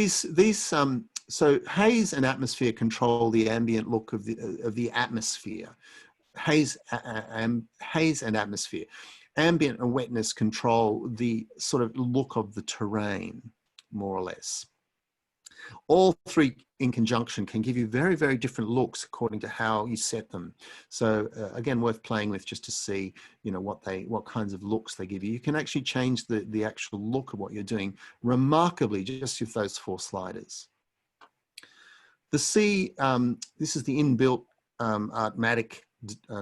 so haze and atmosphere control the ambient look of the atmosphere. Haze and atmosphere. Ambient and wetness control the sort of look of the terrain, more or less. All three in conjunction can give you very, very different looks according to how you set them. So again, worth playing with just to see, you know, what kinds of looks they give you. You can actually change the actual look of what you're doing remarkably just with those 4 sliders. The sea, this is the inbuilt ArtMatic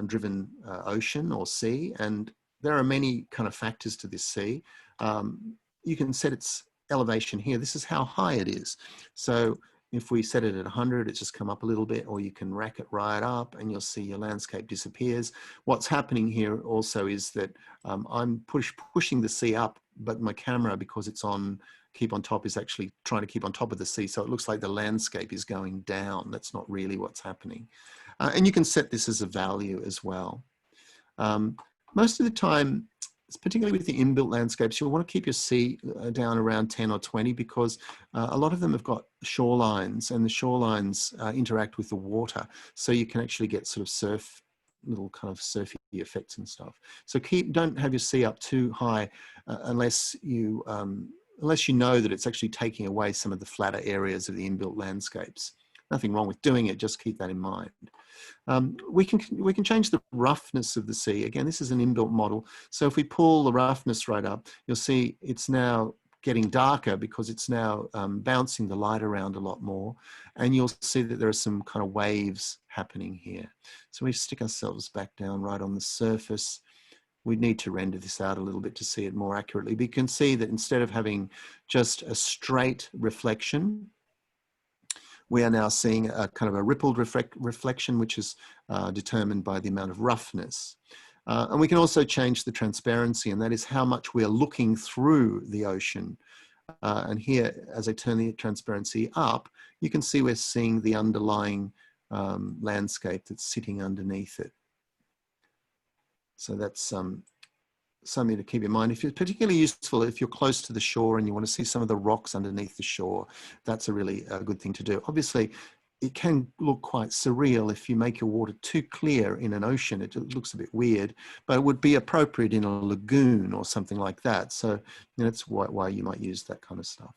driven ocean or sea, and there are many kind of factors to this sea. You can set its elevation here. This is how high it is. So if we set it at 100, it's just come up a little bit, or you can rack it right up and you'll see your landscape disappears. What's happening here also is that I'm pushing the sea up, but my camera, because it's on keep on top, is actually trying to keep on top of the sea. So it looks like the landscape is going down. That's not really what's happening. And you can set this as a value as well. Most of the time, particularly with the inbuilt landscapes, you'll want to keep your sea down around 10 or 20 because a lot of them have got shorelines, and the shorelines interact with the water. So you can actually get sort of little kind of surfy effects and stuff. So don't have your sea up too high unless you know that it's actually taking away some of the flatter areas of the inbuilt landscapes. Nothing wrong with doing it, just keep that in mind. We can change the roughness of the sea. Again, this is an inbuilt model. So if we pull the roughness right up, you'll see it's now getting darker because it's now bouncing the light around a lot more. And you'll see that there are some kind of waves happening here. So we stick ourselves back down right on the surface. We need to render this out a little bit to see it more accurately. But you can see that instead of having just a straight reflection, we are now seeing a kind of a rippled reflection, which is determined by the amount of roughness. And we can also change the transparency, and that is how much we are looking through the ocean. And here, as I turn the transparency up, you can see we're seeing the underlying landscape that's sitting underneath it. So that's something to keep in mind. If it's particularly useful if you're close to the shore and you want to see some of the rocks underneath the shore, that's a really good thing to do. Obviously, it can look quite surreal if you make your water too clear in an ocean. It looks a bit weird, but it would be appropriate in a lagoon or something like that. So you know, that's why you might use that kind of stuff.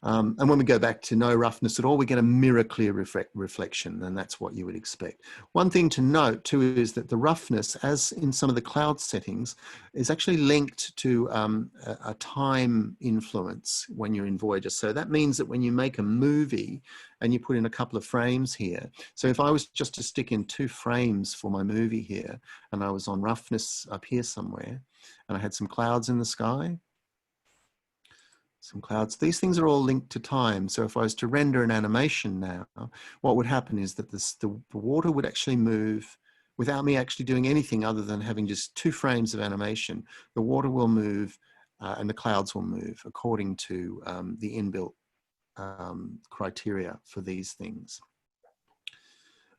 And when we go back to no roughness at all, we get a mirror clear reflection, and that's what you would expect. One thing to note too is that the roughness, as in some of the cloud settings, is actually linked to a time influence when you're in Voyager. So that means that when you make a movie and you put in a couple of frames here, so if I was just to stick in 2 frames for my movie here, and I was on roughness up here somewhere, and I had some clouds in the sky, some clouds. These things are all linked to time. So if I was to render an animation now, what would happen is that the water would actually move without me actually doing anything other than having just 2 frames of animation. The water will move and the clouds will move according to the inbuilt criteria for these things.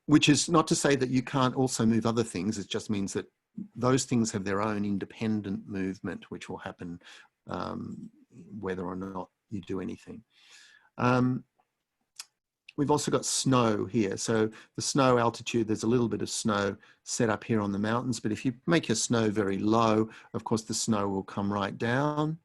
Which is not to say that you can't also move other things. It just means that those things have their own independent movement, which will happen whether or not you do anything. We've also got snow here. So the snow altitude, there's a little bit of snow set up here on the mountains, but if you make your snow very low, of course the snow will come right down.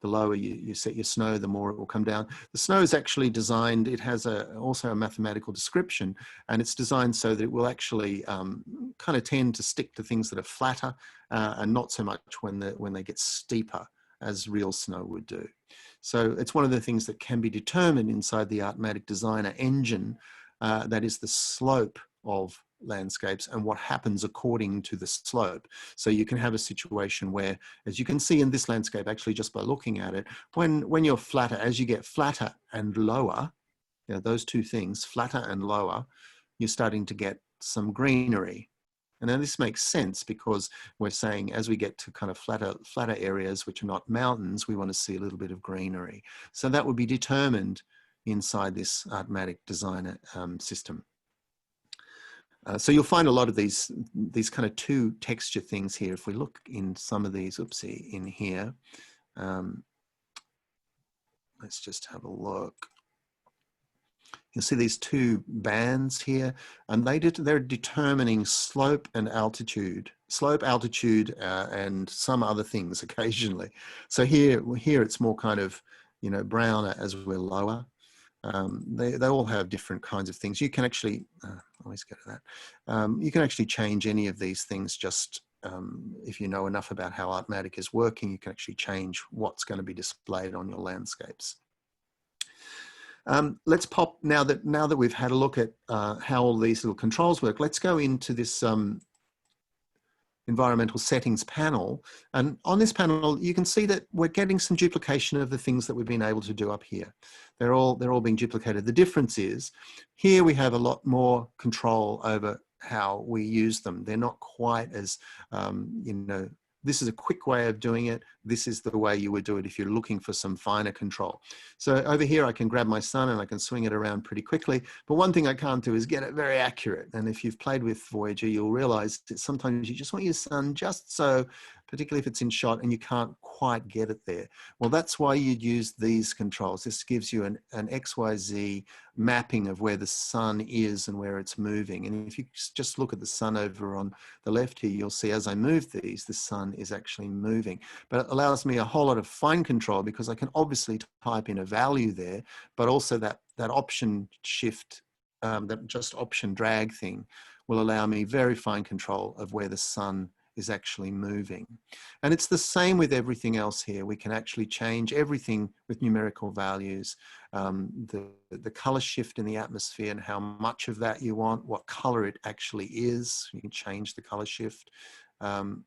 The lower you set your snow, the more it will come down. The snow is actually designed, it has also a mathematical description, and it's designed so that it will actually kind of tend to stick to things that are flatter and not so much when they get steeper, as real snow would do. So it's one of the things that can be determined inside the ArtMatic Designer engine, that is the slope of landscapes and what happens according to the slope. So you can have a situation where, as you can see in this landscape, actually just by looking at it, when you're flatter, as you get flatter and lower, you know, those 2 things, flatter and lower, you're starting to get some greenery. And now this makes sense because we're saying as we get to kind of flatter areas, which are not mountains, we want to see a little bit of greenery. So that would be determined inside this ArtMatic Designer system. So you'll find a lot of these kind of 2 texture things here. If we look in some of these, in here, let's just have a look. You'll see these 2 bands here, and they're determining slope and altitude, and some other things occasionally. So here it's more kind of, you know, browner as we're lower. They all have different kinds of things. You can actually, always go to that. You can actually change any of these things just if you know enough about how ArtMatic is working, you can actually change what's going to be displayed on your landscapes. Let's pop, now that we've had a look at how all these little controls work, let's go into this environmental settings panel. And on this panel, you can see that we're getting some duplication of the things that we've been able to do up here. They're all being duplicated. The difference is here we have a lot more control over how we use them. They're not quite as, you know, this is a quick way of doing it. This is the way you would do it if you're looking for some finer control. So over here, I can grab my sun and I can swing it around pretty quickly. But one thing I can't do is get it very accurate. And if you've played with Voyager, you'll realize that sometimes you just want your sun just so, particularly if it's in shot and you can't quite get it there. Well, that's why you'd use these controls. This gives you an XYZ mapping of where the sun is and where it's moving. And if you just look at the sun over on the left here, you'll see as I move these, the sun is actually moving. But it allows me a whole lot of fine control because I can obviously type in a value there, but also that option shift, that just option drag thing will allow me very fine control of where the sun is actually moving. And it's the same with everything else here. We can actually change everything with numerical values, the color shift in the atmosphere and how much of that you want, what color it actually is. You can change the color shift. Oh,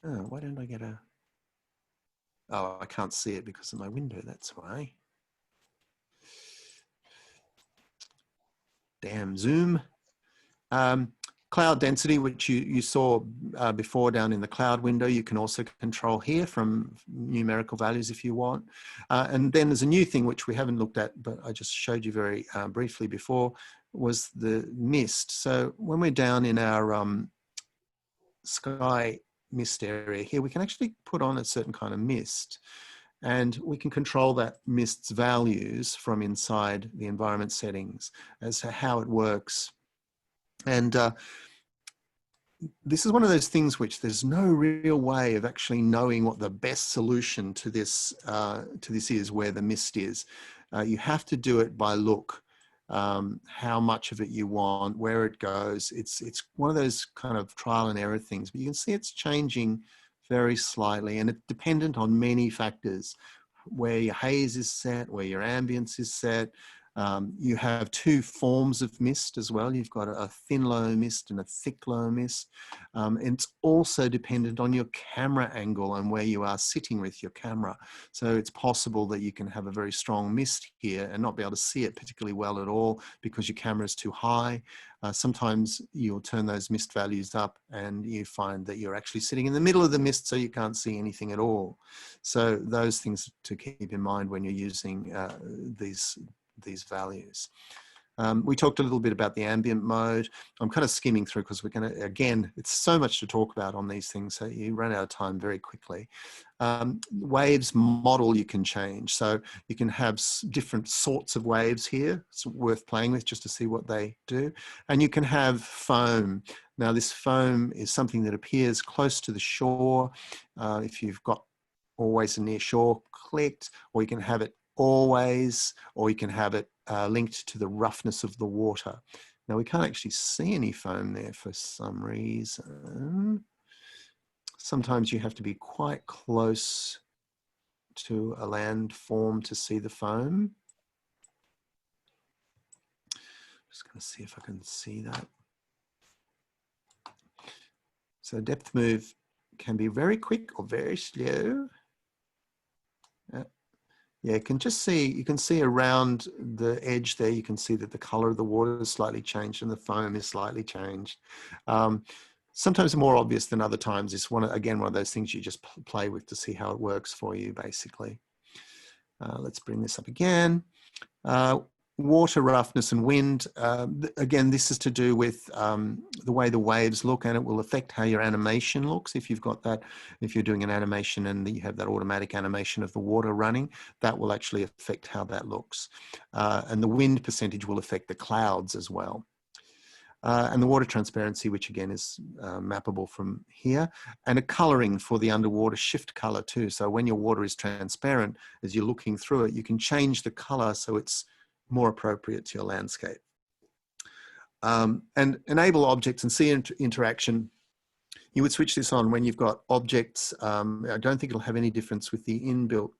why don't I get a, oh, I can't see it because of my window, that's why. Damn Zoom. Cloud density, which you saw before down in the cloud window, you can also control here from numerical values if you want. And then there's a new thing which we haven't looked at, but I just showed you very briefly before, was the mist. So when we're down in our sky mist area here, we can actually put on a certain kind of mist. And we can control that mist's values from inside the environment settings as to how it works. And this is one of those things which there's no real way of actually knowing what the best solution to this is, where the mist is. You have to do it by look, how much of it you want, where it goes. It's one of those kind of trial and error things, but you can see it's changing very slightly, and it's dependent on many factors, where your haze is set, where your ambience is set. You have two forms of mist as well. You've got a thin low mist and a thick low mist. It's also dependent on your camera angle and where you are sitting with your camera. So it's possible that you can have a very strong mist here and not be able to see it particularly well at all because your camera is too high. Sometimes you'll turn those mist values up and you find that you're actually sitting in the middle of the mist, so you can't see anything at all. So those things to keep in mind when you're using these values. We talked a little bit about the ambient mode. I'm kind of skimming through because we're going to, again, it's so much to talk about on these things, so you run out of time very quickly. Waves model you can change. So you can have different sorts of waves here. It's worth playing with just to see what they do. And you can have foam. Now this foam is something that appears close to the shore. If you've got always a near shore clicked, or you can have it always, or you can have it linked to the roughness of the water. Now we can't actually see any foam there for some reason. Sometimes you have to be quite close to a landform to see the foam. Just going to see if I can see that. So depth move can be very quick or very slow. Yeah, you can see around the edge there, you can see that the color of the water is slightly changed and the foam is slightly changed. Sometimes more obvious than other times. It's one of those things you just play with to see how it works for you, basically. Let's bring this up again. Water roughness and wind. Again, this is to do with the way the waves look, and it will affect how your animation looks. If you've got that, if you're doing an animation and you have that automatic animation of the water running, that will actually affect how that looks. And the wind percentage will affect the clouds as well. and the water transparency, which again is mappable from here, and a coloring for the underwater shift color too. So when your water is transparent, as you're looking through it, you can change the color so it's more appropriate to your landscape. And enable objects and see interaction. You would switch this on when you've got objects. I don't think it'll have any difference with the inbuilt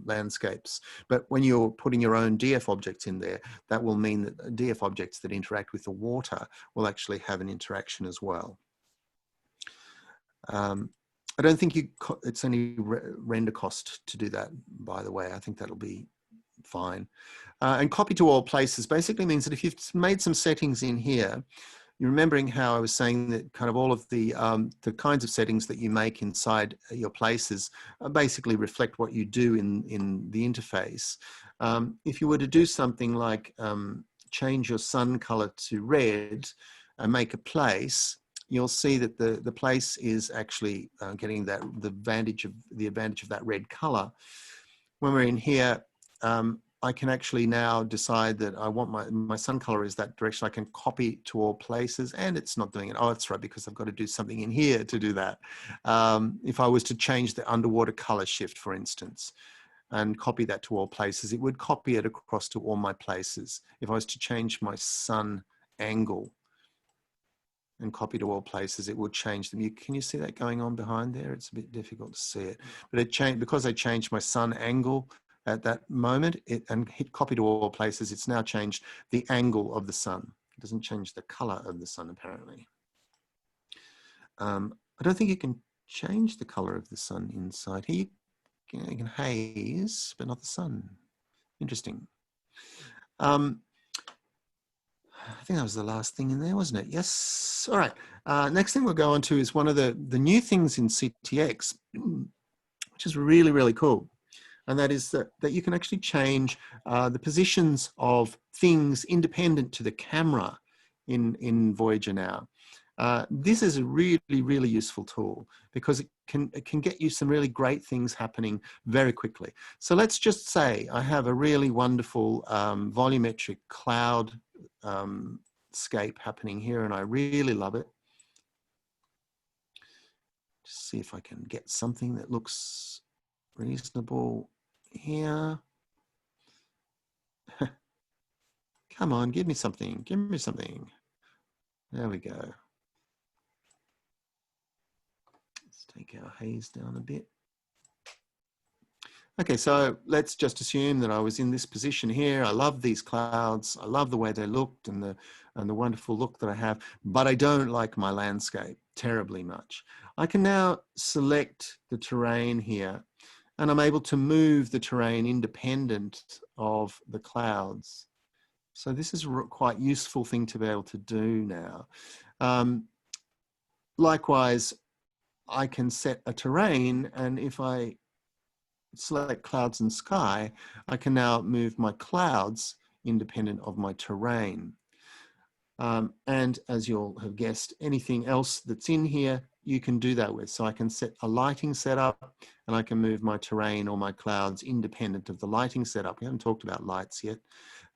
landscapes, but when you're putting your own DF objects in there, that will mean that DF objects that interact with the water will actually have an interaction as well. I don't think it's any render cost to do that, by the way. I think that'll be fine. And copy to all places basically means that if you've made some settings in here, you're remembering how I was saying that kind of all of the kinds of settings that you make inside your places basically reflect what you do in the interface. If you were to do something like change your sun color to red and make a place, you'll see that the place is actually getting the advantage of that red color. When we're in here, I can actually now decide that I want my sun color is that direction. I can copy to all places, and it's not doing it. Oh, that's right, because I've got to do something in here to do that. If I was to change the underwater color shift, for instance, and copy that to all places, it would copy it across to all my places. If I was to change my sun angle and copy to all places, it would change them. Can you see that going on behind there? It's a bit difficult to see it, but it changed because I changed my sun angle at that moment and hit copy to all places. It's now changed the angle of the sun. It doesn't change the color of the sun, apparently. I don't think you can change the color of the sun inside here. You can haze, but not the sun. Interesting. I think that was the last thing in there, wasn't it? Yes. All right. Next thing we'll go on to is one of the new things in CTX, which is really, really cool. And that is that you can actually change the positions of things independent to the camera in Voyager now. This is a really, really useful tool because it can get you some really great things happening very quickly. So let's just say I have a really wonderful volumetric cloud scape happening here, and I really love it. Just see if I can get something that looks reasonable here. Come on, give me something. Give me something. There we go. Let's take our haze down a bit. Okay, so let's just assume that I was in this position here. I love these clouds. I love the way they looked and the wonderful look that I have, but I don't like my landscape terribly much. I can now select the terrain here, and I'm able to move the terrain independent of the clouds. So this is a quite useful thing to be able to do now. Likewise, I can set a terrain, and if I select clouds and sky, I can now move my clouds independent of my terrain. And as you'll have guessed, anything else that's in here, you can do that with. So I can set a lighting setup, and I can move my terrain or my clouds independent of the lighting setup. We haven't talked about lights yet.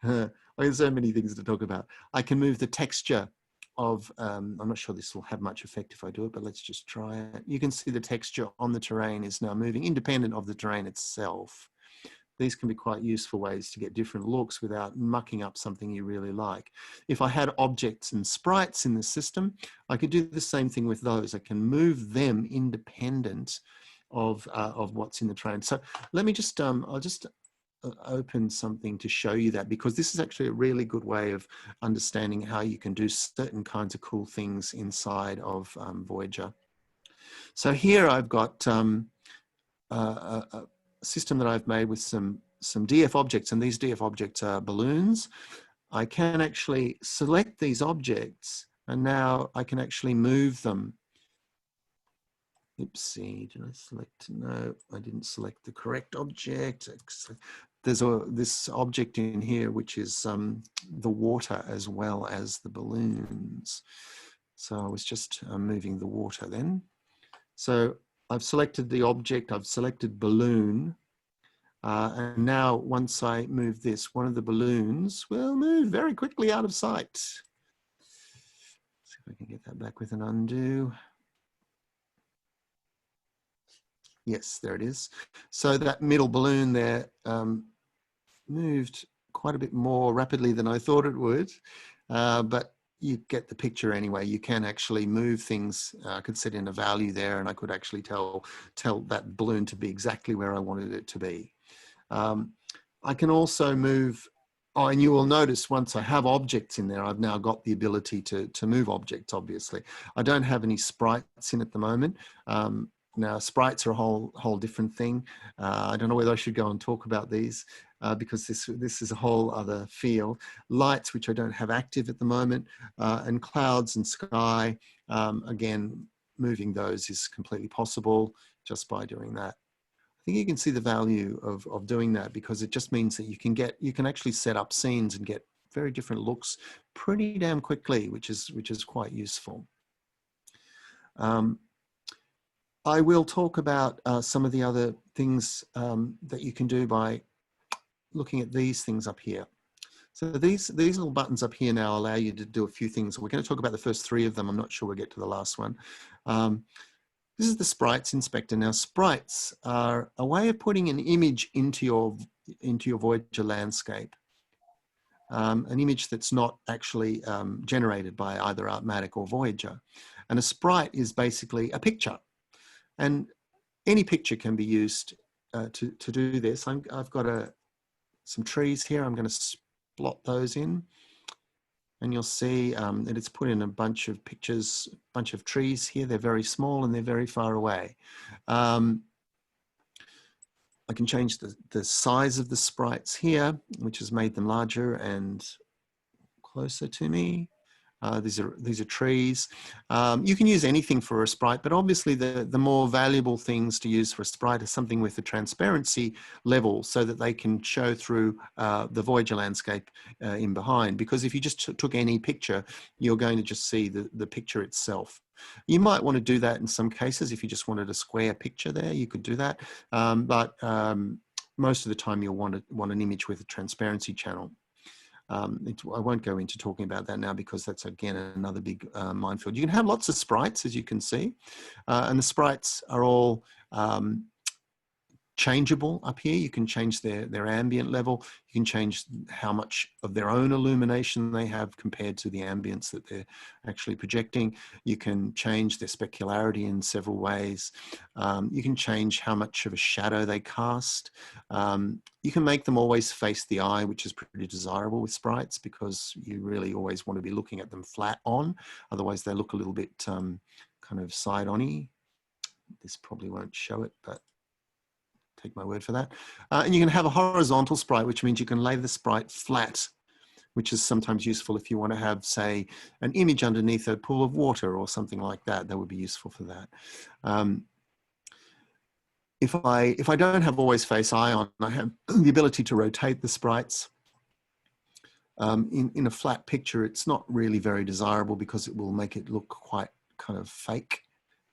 There's so many things to talk about. I can move the texture of, I'm not sure this will have much effect if I do it, but let's just try it. You can see the texture on the terrain is now moving independent of the terrain itself. These can be quite useful ways to get different looks without mucking up something you really like. If I had objects and sprites in the system, I could do the same thing with those. I can move them independent of what's in the terrain. So let me just, I'll just open something to show you that, because this is actually a really good way of understanding how you can do certain kinds of cool things inside of Voyager. So here I've got a system that I've made with some DF objects, and these DF objects are balloons. I can actually select these objects, and now I can actually move them. Oopsie, did I select? No, I didn't select the correct object. There's this object in here, which is the water as well as the balloons. So I was just moving the water then. So I've selected the object, I've selected balloon. And now once I move this, one of the balloons will move very quickly out of sight. If I can get that back with an undo. Yes, there it is. So that middle balloon there moved quite a bit more rapidly than I thought it would, but you get the picture anyway. You can actually move things. I could set in a value there, and I could actually tell that balloon to be exactly where I wanted it to be. I can also move. Oh, and you will notice once I have objects in there, I've now got the ability to move objects, obviously. I don't have any sprites in at the moment. Now, sprites are a whole different thing. I don't know whether I should go and talk about these because this is a whole other field. Lights, which I don't have active at the moment, and clouds and sky, again, moving those is completely possible just by doing that. I think you can see the value of doing that because it just means that you can actually set up scenes and get very different looks pretty damn quickly, which is quite useful. I will talk about some of the other things that you can do by looking at these things up here. So these little buttons up here now allow you to do a few things. We're going to talk about the first three of them. I'm not sure we'll get to the last one. This is the sprites inspector. Now, sprites are a way of putting an image into your Voyager landscape. An image that's not actually generated by either ArtMatic or Voyager. And a sprite is basically a picture. And any picture can be used to do this. I've got some trees here. I'm going to plot those in. And you'll see that it's put in a bunch of pictures, a bunch of trees here. They're very small and they're very far away. I can change the size of the sprites here, which has made them larger and closer to me. These are trees. You can use anything for a sprite, but obviously the more valuable things to use for a sprite is something with a transparency level so that they can show through the Voyager landscape in behind. Because if you just took any picture, you're going to just see the picture itself. You might want to do that in some cases. If you just wanted a square picture there, you could do that. But most of the time you'll want an image with a transparency channel. I won't go into talking about that now because that's, again, another big minefield. You can have lots of sprites, as you can see, and the sprites are all changeable up here. You can change their ambient level. You can change how much of their own illumination they have compared to the ambience that they're actually projecting. You can change their specularity in several ways. You can change how much of a shadow they cast. You can make them always face the eye, which is pretty desirable with sprites because you really always want to be looking at them flat on. Otherwise, they look a little bit kind of side-on-y. This probably won't show it, but take my word for that. And you can have a horizontal sprite, which means you can lay the sprite flat, which is sometimes useful if you want to have, say, an image underneath a pool of water or something like that. That would be useful for that. If I don't have always face eye on, I have the ability to rotate the sprites. In a flat picture, it's not really very desirable because it will make it look quite kind of fake.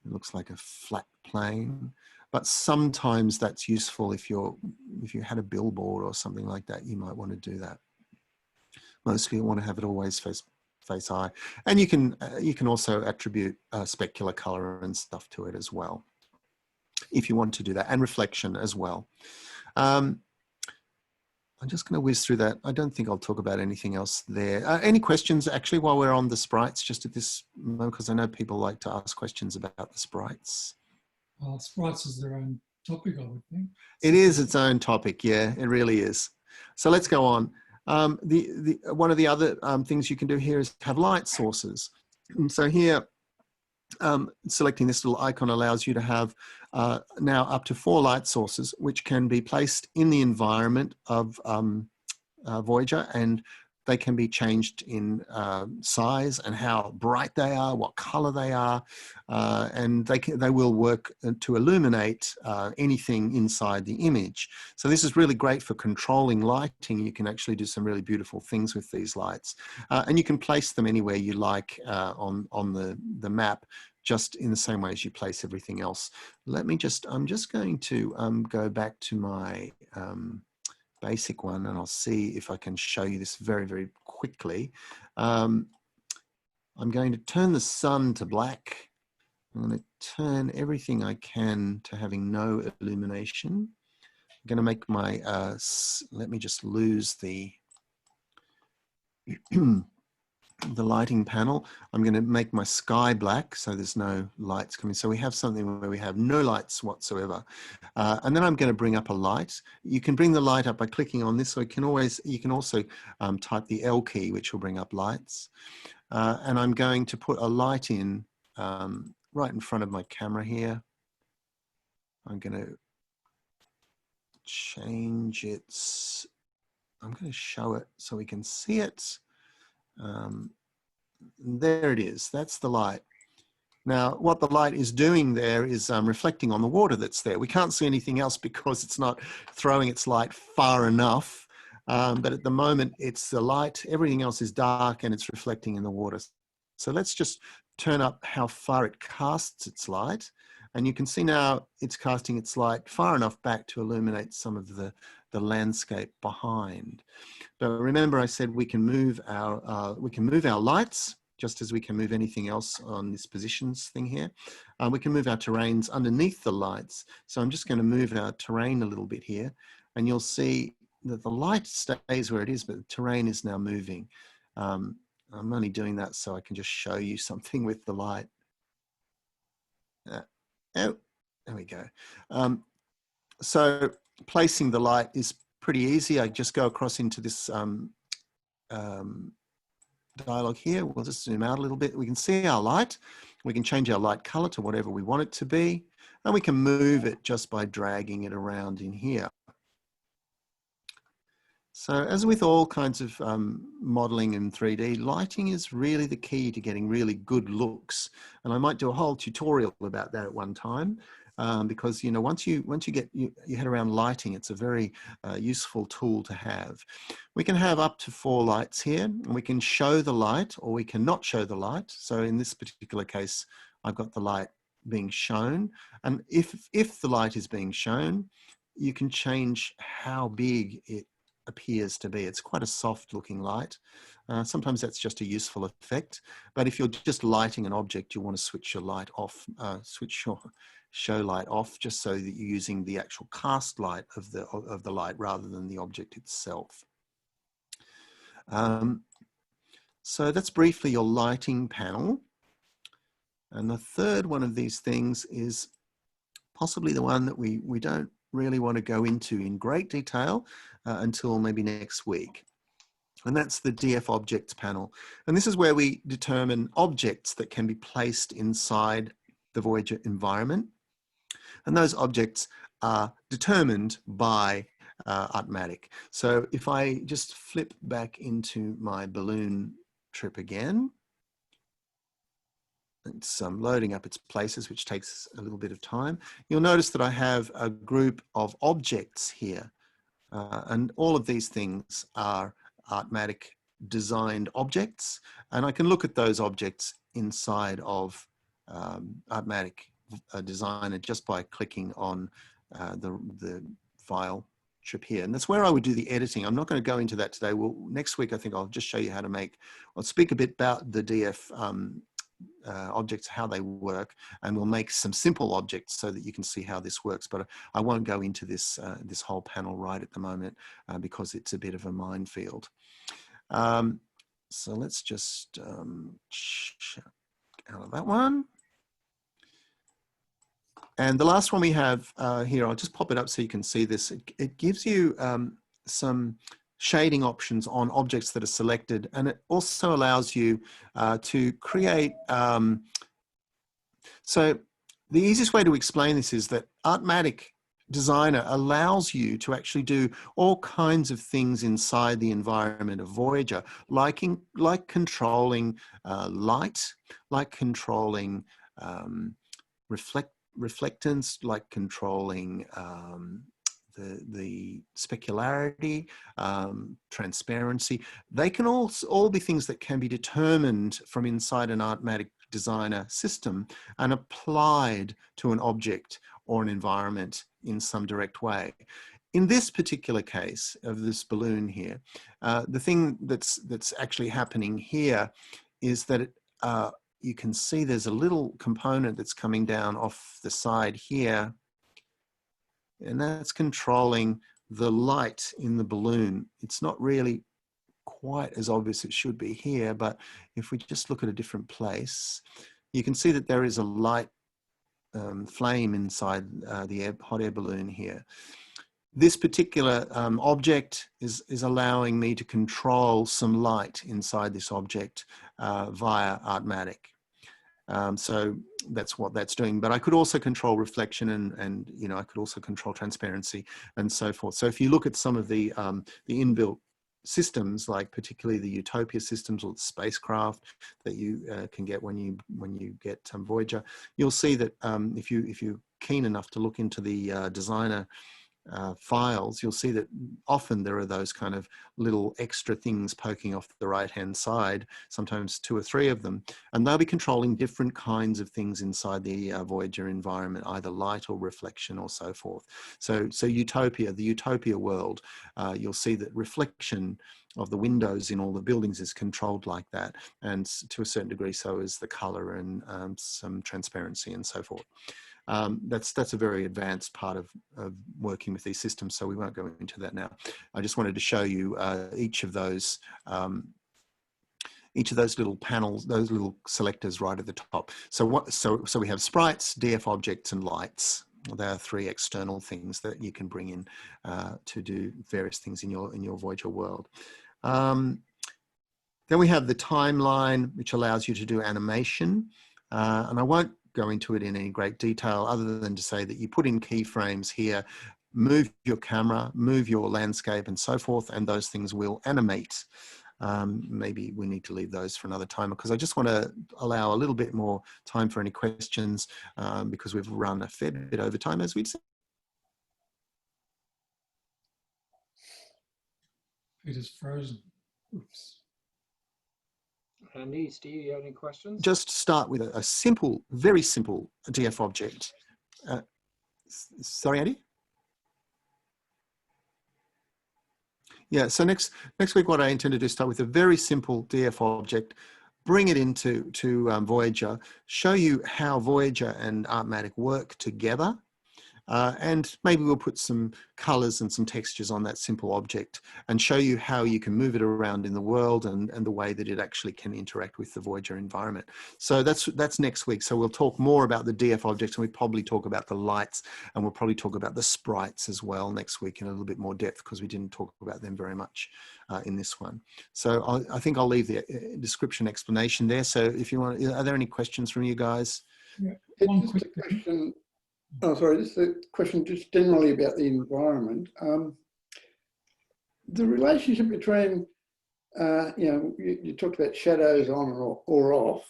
It looks like a flat plane. But sometimes that's useful if you had a billboard or something like that, you might want to do that. Mostly you want to have it always face eye. And you can also attribute specular color and stuff to it as well, if you want to do that, and reflection as well. I'm just going to whiz through that. I don't think I'll talk about anything else there. Any questions actually while we're on the sprites just at this moment, because I know people like to ask questions about the sprites. Well, sprites is their own topic, I would think. It is its own topic, yeah, it really is. So let's go on. One of the other things you can do here is have light sources. And so here, selecting this little icon allows you to have now up to 4 light sources, which can be placed in the environment of Voyager, and they can be changed in size and how bright they are, what color they are, and they will work to illuminate anything inside the image. So this is really great for controlling lighting. You can actually do some really beautiful things with these lights, and you can place them anywhere you like on the map, just in the same way as you place everything else. I'm just going to go back to my basic one, and I'll see if I can show you this very, very quickly. I'm going to turn the sun to black. I'm going to turn everything I can to having no illumination. I'm going to make my, let me just lose the, the lighting panel. I'm going to make my sky black so there's no lights coming. So we have something where we have no lights whatsoever. And then I'm going to bring up a light. You can bring the light up by clicking on this. So you can also type the L key, which will bring up lights. And I'm going to put a light in right in front of my camera here. I'm going to change its, I'm going to show it so we can see it. There it is, that's the light. Now, what the light is doing there is reflecting on the water that's there. We can't see anything else because it's not throwing its light far enough. But at the moment, it's the light, everything else is dark and it's reflecting in the water. So let's just turn up how far it casts its light. And you can see now it's casting its light far enough back to illuminate some of the landscape behind. But remember, I said we can move our lights just as we can move anything else on this positions thing here. We can move our terrains underneath the lights. So I'm just going to move our terrain a little bit here, and you'll see that the light stays where it is, but the terrain is now moving. I'm only doing that so I can just show you something with the light. Oh, there we go. So placing the light is pretty easy. I just go across into this dialog here. We'll just zoom out a little bit. We can see our light. We can change our light color to whatever we want it to be. And we can move it just by dragging it around in here. So as with all kinds of modeling in 3D, lighting is really the key to getting really good looks. And I might do a whole tutorial about that at one time. Because, you know, once you get your head around lighting, it's a very useful tool to have. We can have up to 4 lights here, and we can show the light or we can not show the light. So in this particular case, I've got the light being shown. And if the light is being shown, you can change how big it appears to be. It's quite a soft looking light. Sometimes that's just a useful effect. But if you're just lighting an object, you want to switch your light off, switch your show light off, just so that you're using the actual cast light of the light rather than the object itself. So that's briefly your lighting panel. And the third one of these things is possibly the one that we don't really want to go into in great detail until maybe next week. And that's the DF Objects panel. And this is where we determine objects that can be placed inside the Voyager environment. And those objects are determined by ArtMatic. So if I just flip back into my balloon trip again, it's loading up its places, which takes a little bit of time. You'll notice that I have a group of objects here. And all of these things are ArtMatic designed objects. And I can look at those objects inside of ArtMatic Designer just by clicking on the file trip here. And that's where I would do the editing. I'm not going to go into that today. Well, next week, I think I'll just show you how to I'll speak a bit about the DF objects, how they work, and we'll make some simple objects so that you can see how this works. But I won't go into this this whole panel right at the moment because it's a bit of a minefield. So let's just check out of that one. And the last one we have here, I'll just pop it up so you can see this. It gives you some shading options on objects that are selected, and it also allows you to create. So the easiest way to explain this is that ArtMatic Designer allows you to actually do all kinds of things inside the environment of Voyager, like controlling light, like controlling reflectance, like controlling the specularity, transparency. They can all be things that can be determined from inside an ArtMatic Designer system and applied to an object or an environment in some direct way. In this particular case of this balloon here, the thing that's actually happening here is that you can see there's a little component that's coming down off the side here, and that's controlling the light in the balloon. It's not really quite as obvious as it should be here, but if we just look at a different place, you can see that there is a light flame inside the hot air balloon here. This particular object is allowing me to control some light inside this object via ArtMatic. So that's what that's doing. But I could also control reflection and you know, I could also control transparency and so forth. So if you look at some of the inbuilt systems, like particularly the Utopia systems or the spacecraft that you can get when you get Voyager, you'll see that if you're keen enough to look into the designer files, you'll see that often there are those kind of little extra things poking off the right hand side, sometimes 2 or 3 of them, and they'll be controlling different kinds of things inside the Voyager environment, either light or reflection or so forth. So Utopia, the Utopia world, you'll see that reflection of the windows in all the buildings is controlled like that, and to a certain degree so is the color and some transparency and so forth. That's a very advanced part of working with these systems, so we won't go into that now. I just wanted to show you each of those little panels, those little selectors right at the top. So we have sprites, DF objects, and lights. There are 3 external things that you can bring in to do various things in your Voyager world. Then we have the timeline, which allows you to do animation, and I won't go into it in any great detail other than to say that you put in keyframes here, move your camera, move your landscape and so forth, and those things will animate. Maybe we need to leave those for another time, because I just want to allow a little bit more time for any questions, because we've run a fair bit over time, as we'd say. Peter's frozen. Oops. Andy, Steve, you have any questions? Just start with a simple, very simple DF object. Sorry, Andy? Yeah, so next week what I intend to do is start with a very simple DF object, bring it into Voyager, show you how Voyager and ArtMatic work together, and maybe we'll put some colors and some textures on that simple object and show you how you can move it around in the world and the way that it actually can interact with the Voyager environment. So that's next week. So we'll talk more about the DF objects, and we'll probably talk about the lights, and we'll probably talk about the sprites as well next week in a little bit more depth, because we didn't talk about them very much in this one. So I think I'll leave the description explanation there. So if you want, are there any questions from you guys? Yeah, one quick question. Oh, sorry, this is a question just generally about the environment. The relationship between, you talked about shadows on or off,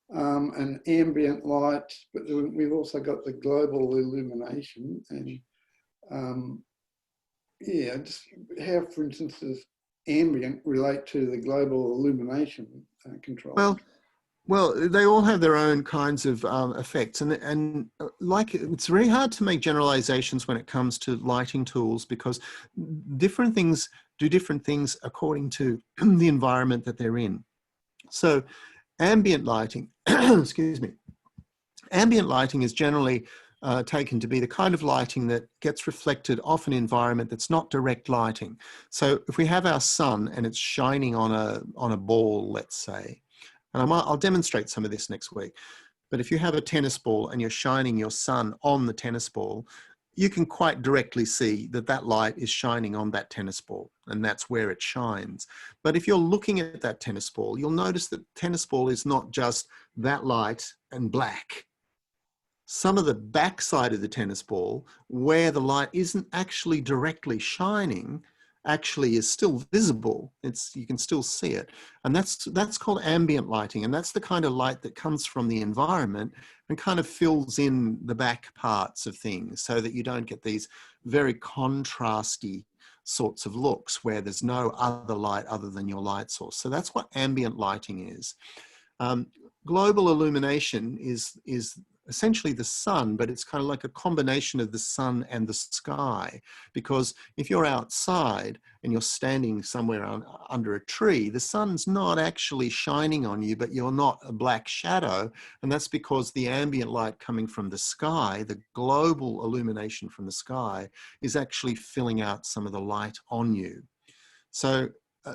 and ambient light, but we've also got the global illumination, and just how, for instance, does ambient relate to the global illumination control? Well, they all have their own kinds of effects, and like it's very hard to make generalizations when it comes to lighting tools, because different things do different things according to the environment that they're in. So ambient lighting, excuse me, ambient lighting is generally taken to be the kind of lighting that gets reflected off an environment that's not direct lighting. So if we have our sun and it's shining on a ball, let's say, and I'll demonstrate some of this next week. But if you have a tennis ball and you're shining your sun on the tennis ball, you can quite directly see that that light is shining on that tennis ball, and that's where it shines. But if you're looking at that tennis ball, you'll notice that tennis ball is not just that light and black. Some of the backside of the tennis ball, where the light isn't actually directly shining, actually is still visible. You can still see it, and that's called ambient lighting, and that's the kind of light that comes from the environment and kind of fills in the back parts of things, so that you don't get these very contrasty sorts of looks where there's no other light other than your light source. So that's what ambient lighting is. Global illumination is essentially the sun, but it's kind of like a combination of the sun and the sky. Because if you're outside and you're standing somewhere under a tree, the sun's not actually shining on you, but you're not a black shadow. And that's because the ambient light coming from the sky, the global illumination from the sky, is actually filling out some of the light on you. So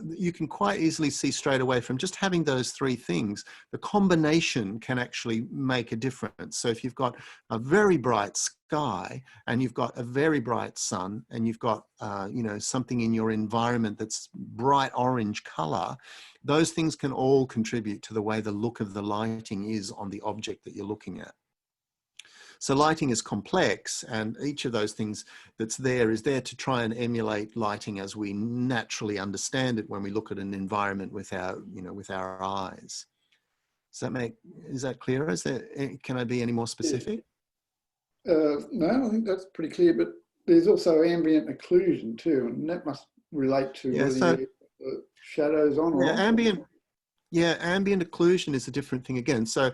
you can quite easily see straight away from just having those three things, the combination can actually make a difference. So if you've got a very bright sky and you've got a very bright sun and you've got, you know, something in your environment that's bright orange color, those things can all contribute to the way the look of the lighting is on the object that you're looking at. So lighting is complex, and each of those things that's there is there to try and emulate lighting as we naturally understand it when we look at an environment with our, you know, with our eyes. Is that clearer? Can I be any more specific? No, I think that's pretty clear, but there's also ambient occlusion too, and that must relate to whether you shadows on or off. Ambient occlusion is a different thing again. So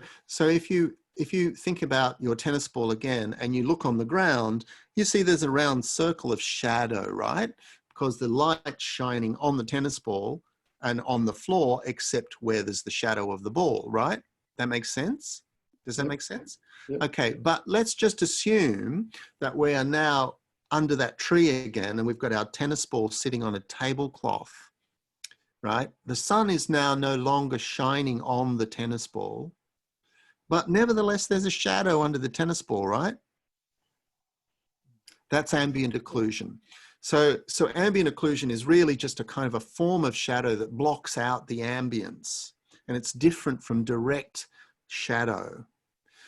if you think about your tennis ball again and you look on the ground, you see there's a round circle of shadow, right? Because the light's shining on the tennis ball and on the floor, except where there's the shadow of the ball, right? That makes sense? Does that make sense? Yep. Okay, but let's just assume that we are now under that tree again and we've got our tennis ball sitting on a tablecloth, right? The sun is now no longer shining on the tennis ball, but nevertheless, there's a shadow under the tennis ball, right? That's ambient occlusion. So ambient occlusion is really just a kind of a form of shadow that blocks out the ambience, and it's different from direct shadow.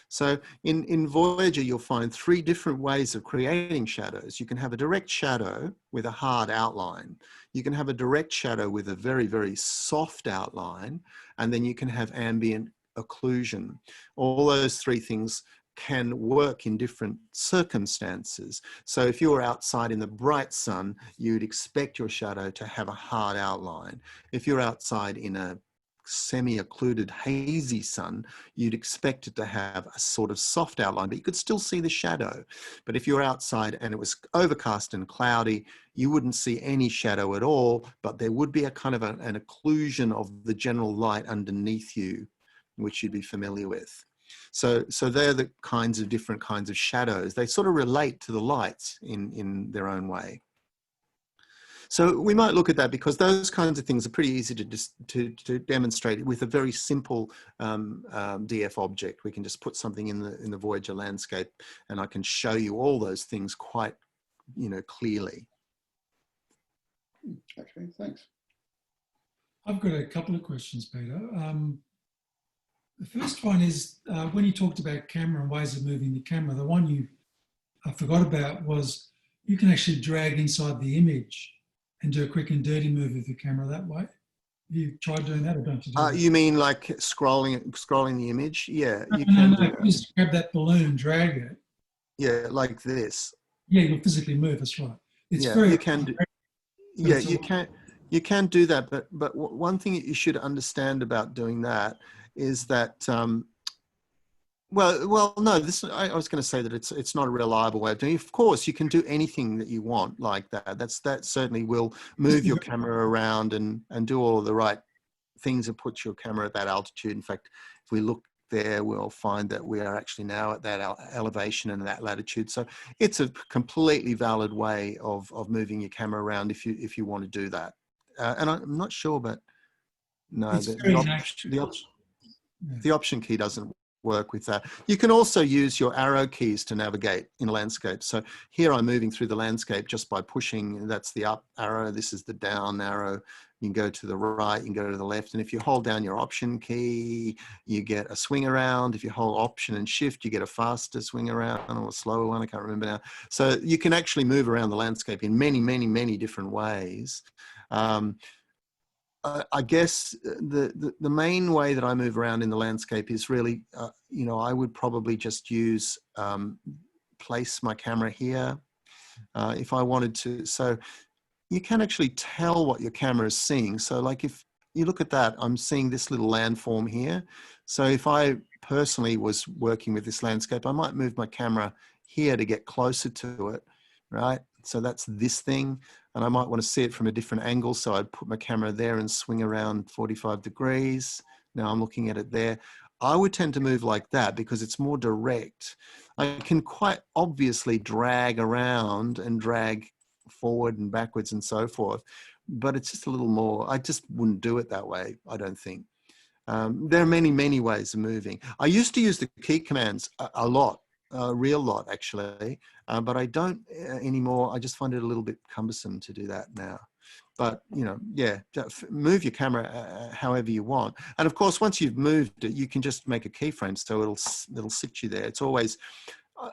So in Voyager, you'll find three different ways of creating shadows. You can have a direct shadow with a hard outline. You can have a direct shadow with a very, very soft outline, and then you can have ambient occlusion. All those three things can work in different circumstances. So if you're outside in the bright sun, you'd expect your shadow to have a hard outline. If you're outside in a semi-occluded hazy sun, you'd expect it to have a sort of soft outline, but you could still see the shadow. But if you're outside and it was overcast and cloudy, you wouldn't see any shadow at all, but there would be a kind of an occlusion of the general light underneath you, which you'd be familiar with. So they're the different kinds of shadows. They sort of relate to the lights in their own way. So we might look at that because those kinds of things are pretty easy to demonstrate with a very simple DF object. We can just put something in the Voyager landscape, and I can show you all those things quite, you know, clearly. Okay, thanks. I've got a couple of questions, Peter. The first one is when you talked about camera and ways of moving the camera, the one I forgot about was you can actually drag inside the image and do a quick and dirty move of the camera that way. Have you tried doing that or don't you do that? You mean like scrolling the image? Yeah, you can. do No, just grab that balloon, drag it. Yeah, like this. Yeah, you'll physically move. That's right. It's yeah, very. you can do. Yeah, you can do that. But one thing that you should understand about doing that is that. Well, no. I was going to say that it's not a reliable way of doing it. Of course, you can do anything that you want like that. That certainly will move your camera around and do all of the right things that put your camera at that altitude. In fact, if we look there, we'll find that we are actually now at that elevation and that latitude. So it's a completely valid way of moving your camera around if you want to do that. And I'm not sure, but no, the option key doesn't work with that. You can also use your arrow keys to navigate in landscape. So here I'm moving through the landscape just by pushing, that's the up arrow, this is the down arrow. You can go to the right, you can go to the left. And if you hold down your option key, you get a swing around. If you hold option and shift, you get a faster swing around or a slower one, I can't remember now. So you can actually move around the landscape in many, many, many different ways. I guess the main way that I move around in the landscape is really, you know, I would probably just use, place my camera here if I wanted to. So you can actually tell what your camera is seeing. So like if you look at that, I'm seeing this little landform here. So if I personally was working with this landscape, I might move my camera here to get closer to it, right? So that's this thing, and I might want to see it from a different angle. So I'd put my camera there and swing around 45 degrees. Now I'm looking at it there. I would tend to move like that because it's more direct. I can quite obviously drag around and drag forward and backwards and so forth, but it's just a little more, I just wouldn't do it that way, I don't think. There are many, many ways of moving. I used to use the key commands a lot, a real lot actually, but I don't anymore. I just find it a little bit cumbersome to do that now. But, you know, yeah, move your camera however you want. And of course, once you've moved it, you can just make a keyframe so it'll sit you there. It's always,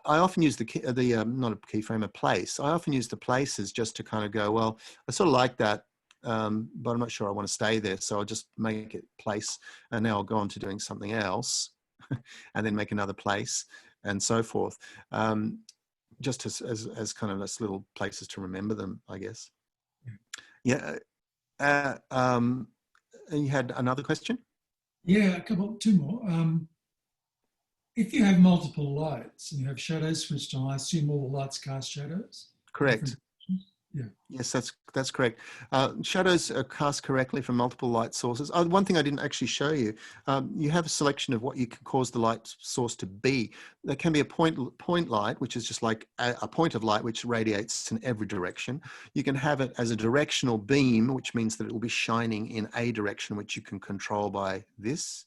I often use not a keyframe, a place. I often use the places just to kind of go, well, I sort of like that, but I'm not sure I want to stay there. So I'll just make it place, and now I'll go on to doing something else and then make another place and so forth. Just as kind of as little places to remember them, I guess. Yeah. And you had another question? Yeah, two more. If you have multiple lights and you have shadows switched on, I assume all the lights cast shadows? Correct. Yeah. Yes, that's correct. Shadows are cast correctly from multiple light sources. One thing I didn't actually show you, you have a selection of what you can cause the light source to be. There can be a point light, which is just like a point of light which radiates in every direction. You can have it as a directional beam, which means that it will be shining in a direction, which you can control by this.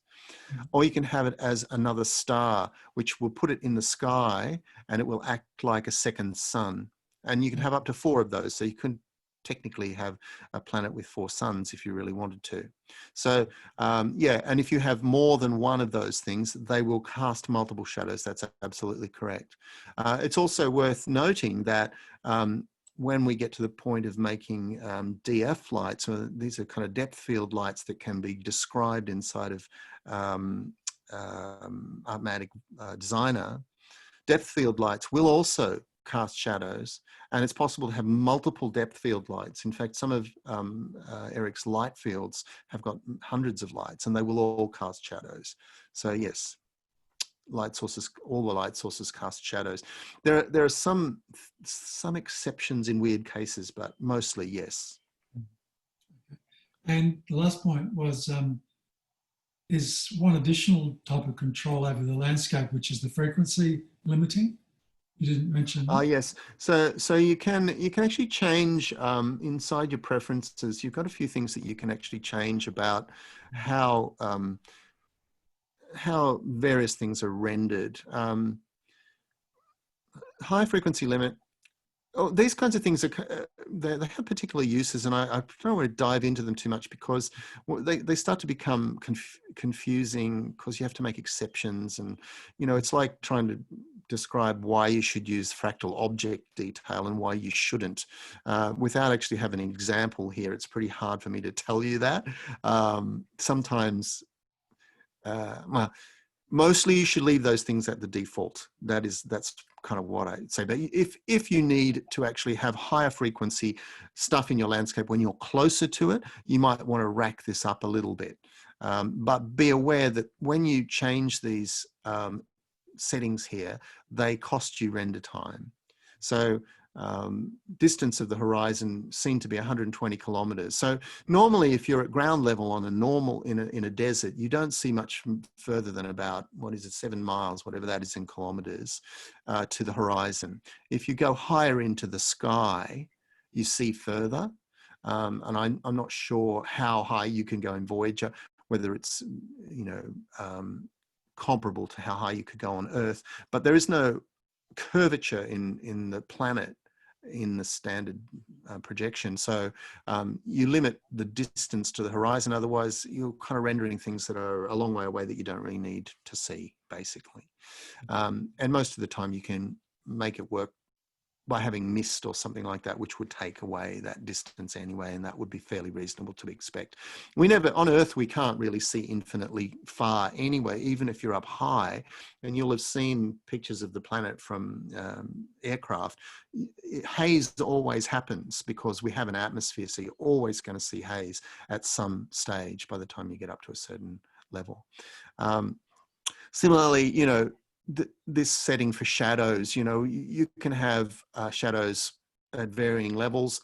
Or you can have it as another star, which will put it in the sky and it will act like a second sun. And you can have up to 4 of those. So you can technically have a planet with 4 suns if you really wanted to. So yeah, and if you have more than one of those things, they will cast multiple shadows. That's absolutely correct. It's also worth noting that when we get to the point of making DF lights, so these are kind of depth field lights that can be described inside of ArtMatic Designer, depth field lights will also cast shadows, and it's possible to have multiple depth field lights. In fact, some of Eric's light fields have got hundreds of lights, and they will all cast shadows. So yes, light sources, all the light sources cast shadows. There are some exceptions in weird cases, but mostly yes. And the last point was there's one additional type of control over the landscape, which is the frequency limiting. You didn't mention that. Yes. So you can actually change inside your preferences. You've got a few things that you can actually change about how various things are rendered. High frequency limit. Oh, these kinds of things are they have particular uses, and I don't want to dive into them too much because they start to become confusing because you have to make exceptions, and you know it's like trying to describe why you should use fractal object detail and why you shouldn't. Without actually having an example here, it's pretty hard for me to tell you that. Sometimes, well, mostly you should leave those things at the default. That's kind of what I'd say. But if you need to actually have higher frequency stuff in your landscape when you're closer to it, you might want to rack this up a little bit. But be aware that when you change these settings here, they cost you render time. So distance of the horizon seem to be 120 kilometers. So normally if you're at ground level on a normal, in a desert, you don't see much further than about, 7 miles, whatever that is in kilometers, to the horizon. If you go higher into the sky, you see further. And I'm not sure how high you can go in Voyager, whether it's, comparable to how high you could go on Earth, but there is no curvature in the planet in the standard projection. So you limit the distance to the horizon, otherwise you're kind of rendering things that are a long way away that you don't really need to see, basically. And most of the time you can make it work by having mist or something like that, which would take away that distance anyway, and that would be fairly reasonable to expect. On Earth, we can't really see infinitely far anyway, even if you're up high, and you'll have seen pictures of the planet from aircraft. Haze always happens because we have an atmosphere, so you're always going to see haze at some stage by the time you get up to a certain level. Similarly, you know, this setting for shadows, you know, you can have shadows at varying levels.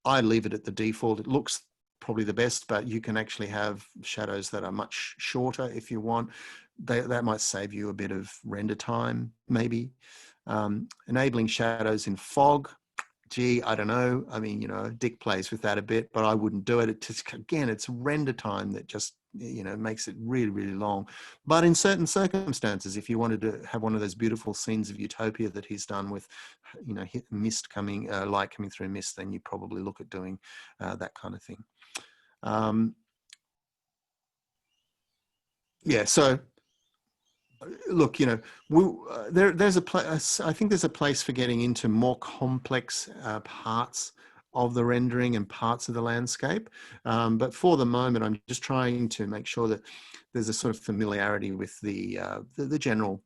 I leave it at the default. It looks probably the best, but you can actually have shadows that are much shorter if you want. That might save you a bit of render time, maybe. Enabling shadows in fog. Gee, I don't know. I mean, you know, Dick plays with that a bit, but I wouldn't do it. It just, again, it's render time that just, you know, makes it really, really long. But in certain circumstances, if you wanted to have one of those beautiful scenes of utopia that he's done with, you know, mist coming, light coming through mist, then you probably look at doing that kind of thing. Yeah, so look, you know, there's a place. I think there's a place for getting into more complex parts of the rendering and parts of the landscape. But for the moment, I'm just trying to make sure that there's a sort of familiarity with the general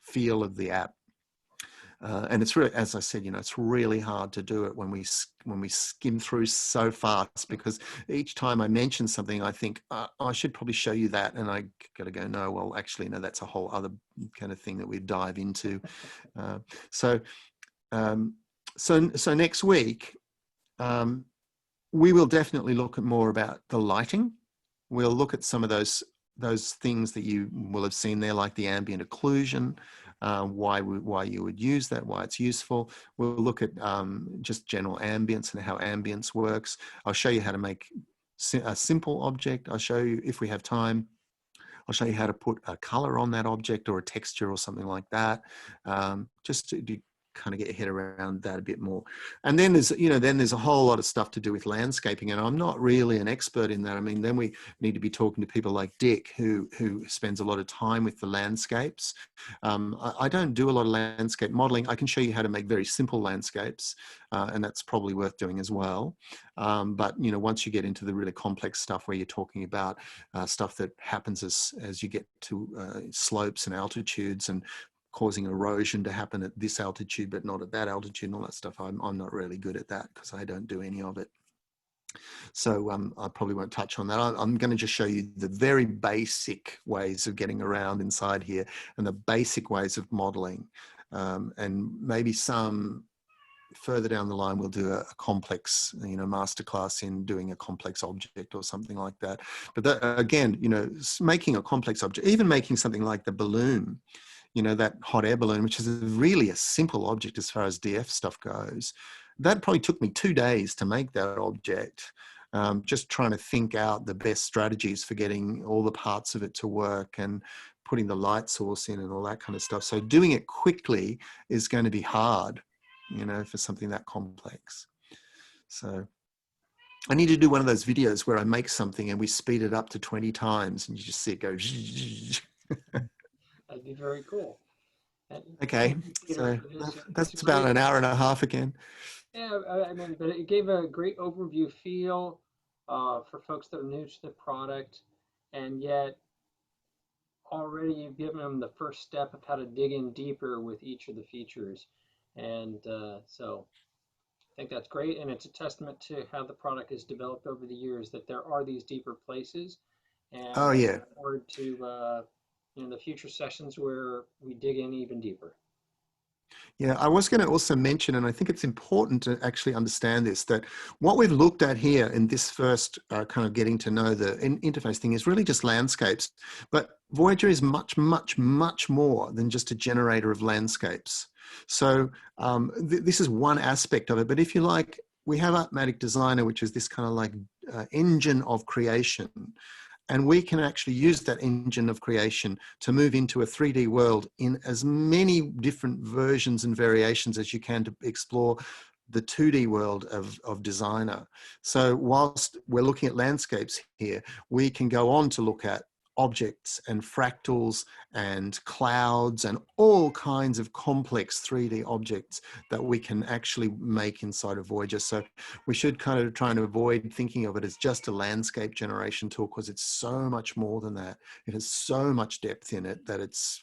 feel of the app. And it's really, as I said, you know, it's really hard to do it when we skim through so fast, because each time I mention something, I think I should probably show you that, and I got to go, no, well, actually, no, that's a whole other kind of thing that we dive into. So next week we will definitely look at more about the lighting. We'll look at some of those things that you will have seen there, like the ambient occlusion. Why you would use that, why it's useful. We'll look at just general ambience and how ambience works. I'll show you how to make a simple object. I'll show you, if we have time, I'll show you how to put a color on that object or a texture or something like that, just to kind of get your head around that a bit more. And then there's, you know, then there's a whole lot of stuff to do with landscaping, and I'm not really an expert in that. I mean, then we need to be talking to people like Dick, who spends a lot of time with the landscapes. I don't do a lot of landscape modeling. I can show you how to make very simple landscapes, and that's probably worth doing as well. But, you know, once you get into the really complex stuff where you're talking about stuff that happens as you get to slopes and altitudes and causing erosion to happen at this altitude but not at that altitude and all that stuff, I'm not really good at that because I don't do any of it. So I probably won't touch on that. I'm going to just show you the very basic ways of getting around inside here and the basic ways of modeling, and maybe some further down the line we'll do a complex, you know, masterclass in doing a complex object or something like that. But that, again, you know, making a complex object, even making something like the balloon, you know, that hot air balloon, which is really a simple object as far as DF stuff goes. That probably took me 2 days to make that object, just trying to think out the best strategies for getting all the parts of it to work and putting the light source in and all that kind of stuff. So doing it quickly is going to be hard, you know, for something that complex. So I need to do one of those videos where I make something and we speed it up to 20 times and you just see it go. That'd be very cool. And, Okay, Peter, so that's about an hour and a half again. Yeah, I mean, but it gave a great overview feel for folks that are new to the product, and yet already you've given them the first step of how to dig in deeper with each of the features. And so I think that's great, and it's a testament to how the product has developed over the years, that there are these deeper places. And Oh I yeah. look forward to you know, the future sessions where we dig in even deeper. Yeah, I was going to also mention, and I think it's important to actually understand this, that what we've looked at here in this first kind of getting to know the interface thing is really just landscapes. But Voyager is much, much, much more than just a generator of landscapes. So this is one aspect of it. But if you like, we have ArtMatic Designer, which is this kind of like engine of creation. And we can actually use that engine of creation to move into a 3D world in as many different versions and variations as you can to explore the 2D world of Designer. So whilst we're looking at landscapes here, we can go on to look at objects and fractals and clouds and all kinds of complex 3D objects that we can actually make inside of Voyager. So we should kind of try and avoid thinking of it as just a landscape generation tool, because it's so much more than that. It has so much depth in it that it's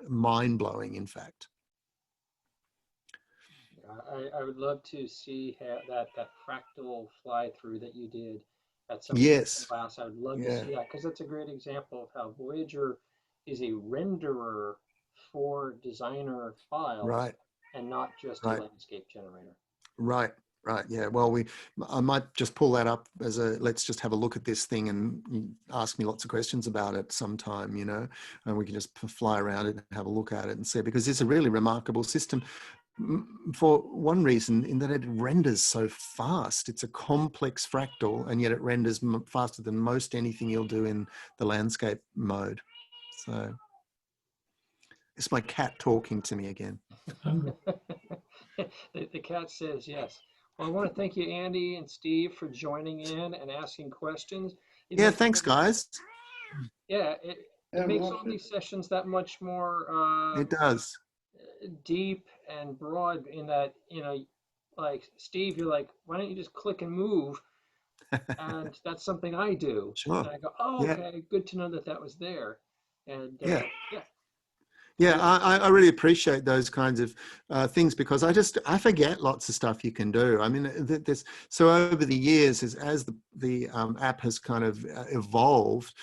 mind-blowing, in fact. I would love to see that fractal fly through that you did at some Yes. class. I would love to Yeah. see that, because that's a great example of how Voyager is a renderer for designer files Right. and not just a Right. landscape generator. Right. Right. Yeah. Well, I might just pull that up as a, let's just have a look at this thing and you ask me lots of questions about it sometime, you know, and we can just fly around it and have a look at it and see, because it's a really remarkable system for one reason, in that it renders so fast. It's a complex fractal, and yet it renders faster than most anything you'll do in the landscape mode. So it's my cat talking to me again. The cat says yes. Well, I want to thank you, Andy and Steve, for joining in and asking questions. Yeah, thanks, guys. Yeah, it makes all these sessions that much more It does. deep and broad, in that, you know, like Steve, you're like, why don't you just click and move? And that's something I do. Sure. And I go, oh, Yeah. okay, good to know that that was there. And Yeah. yeah. Yeah, I really appreciate those kinds of things, because I forget lots of stuff you can do. I mean, so over the years, as the app has kind of evolved,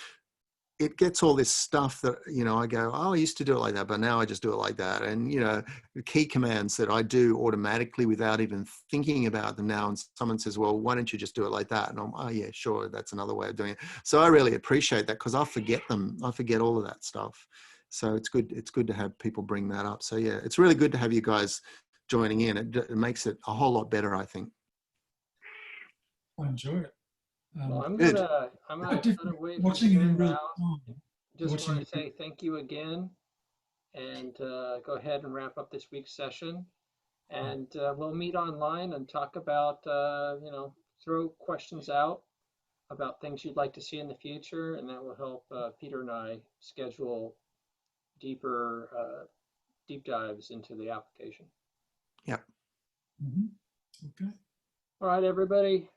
it gets all this stuff that, you know, I go, oh, I used to do it like that, but now I just do it like that. And, you know, the key commands that I do automatically without even thinking about them now. And someone says, well, why don't you just do it like that? And I'm, oh yeah, sure. That's another way of doing it. So I really appreciate that, because I forget them. I forget all of that stuff. So it's good. It's good to have people bring that up. So yeah, it's really good to have you guys joining in. It makes it a whole lot better, I think. I enjoy it. Well, I'm Good. gonna put away from Watching it here in real now. time. Just Watching want to it. say thank you again, and go ahead and wrap up this week's session. And we'll meet online and talk about, you know, throw questions out about things you'd like to see in the future, and that will help Peter and I schedule deeper deep dives into the application. Yep. Okay. All right, everybody.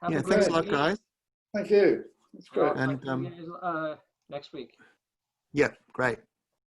Have Yeah. a great Thanks a lot, week. guys. Thank you. That's great. I'll talk And to you guys next week. yeah, great.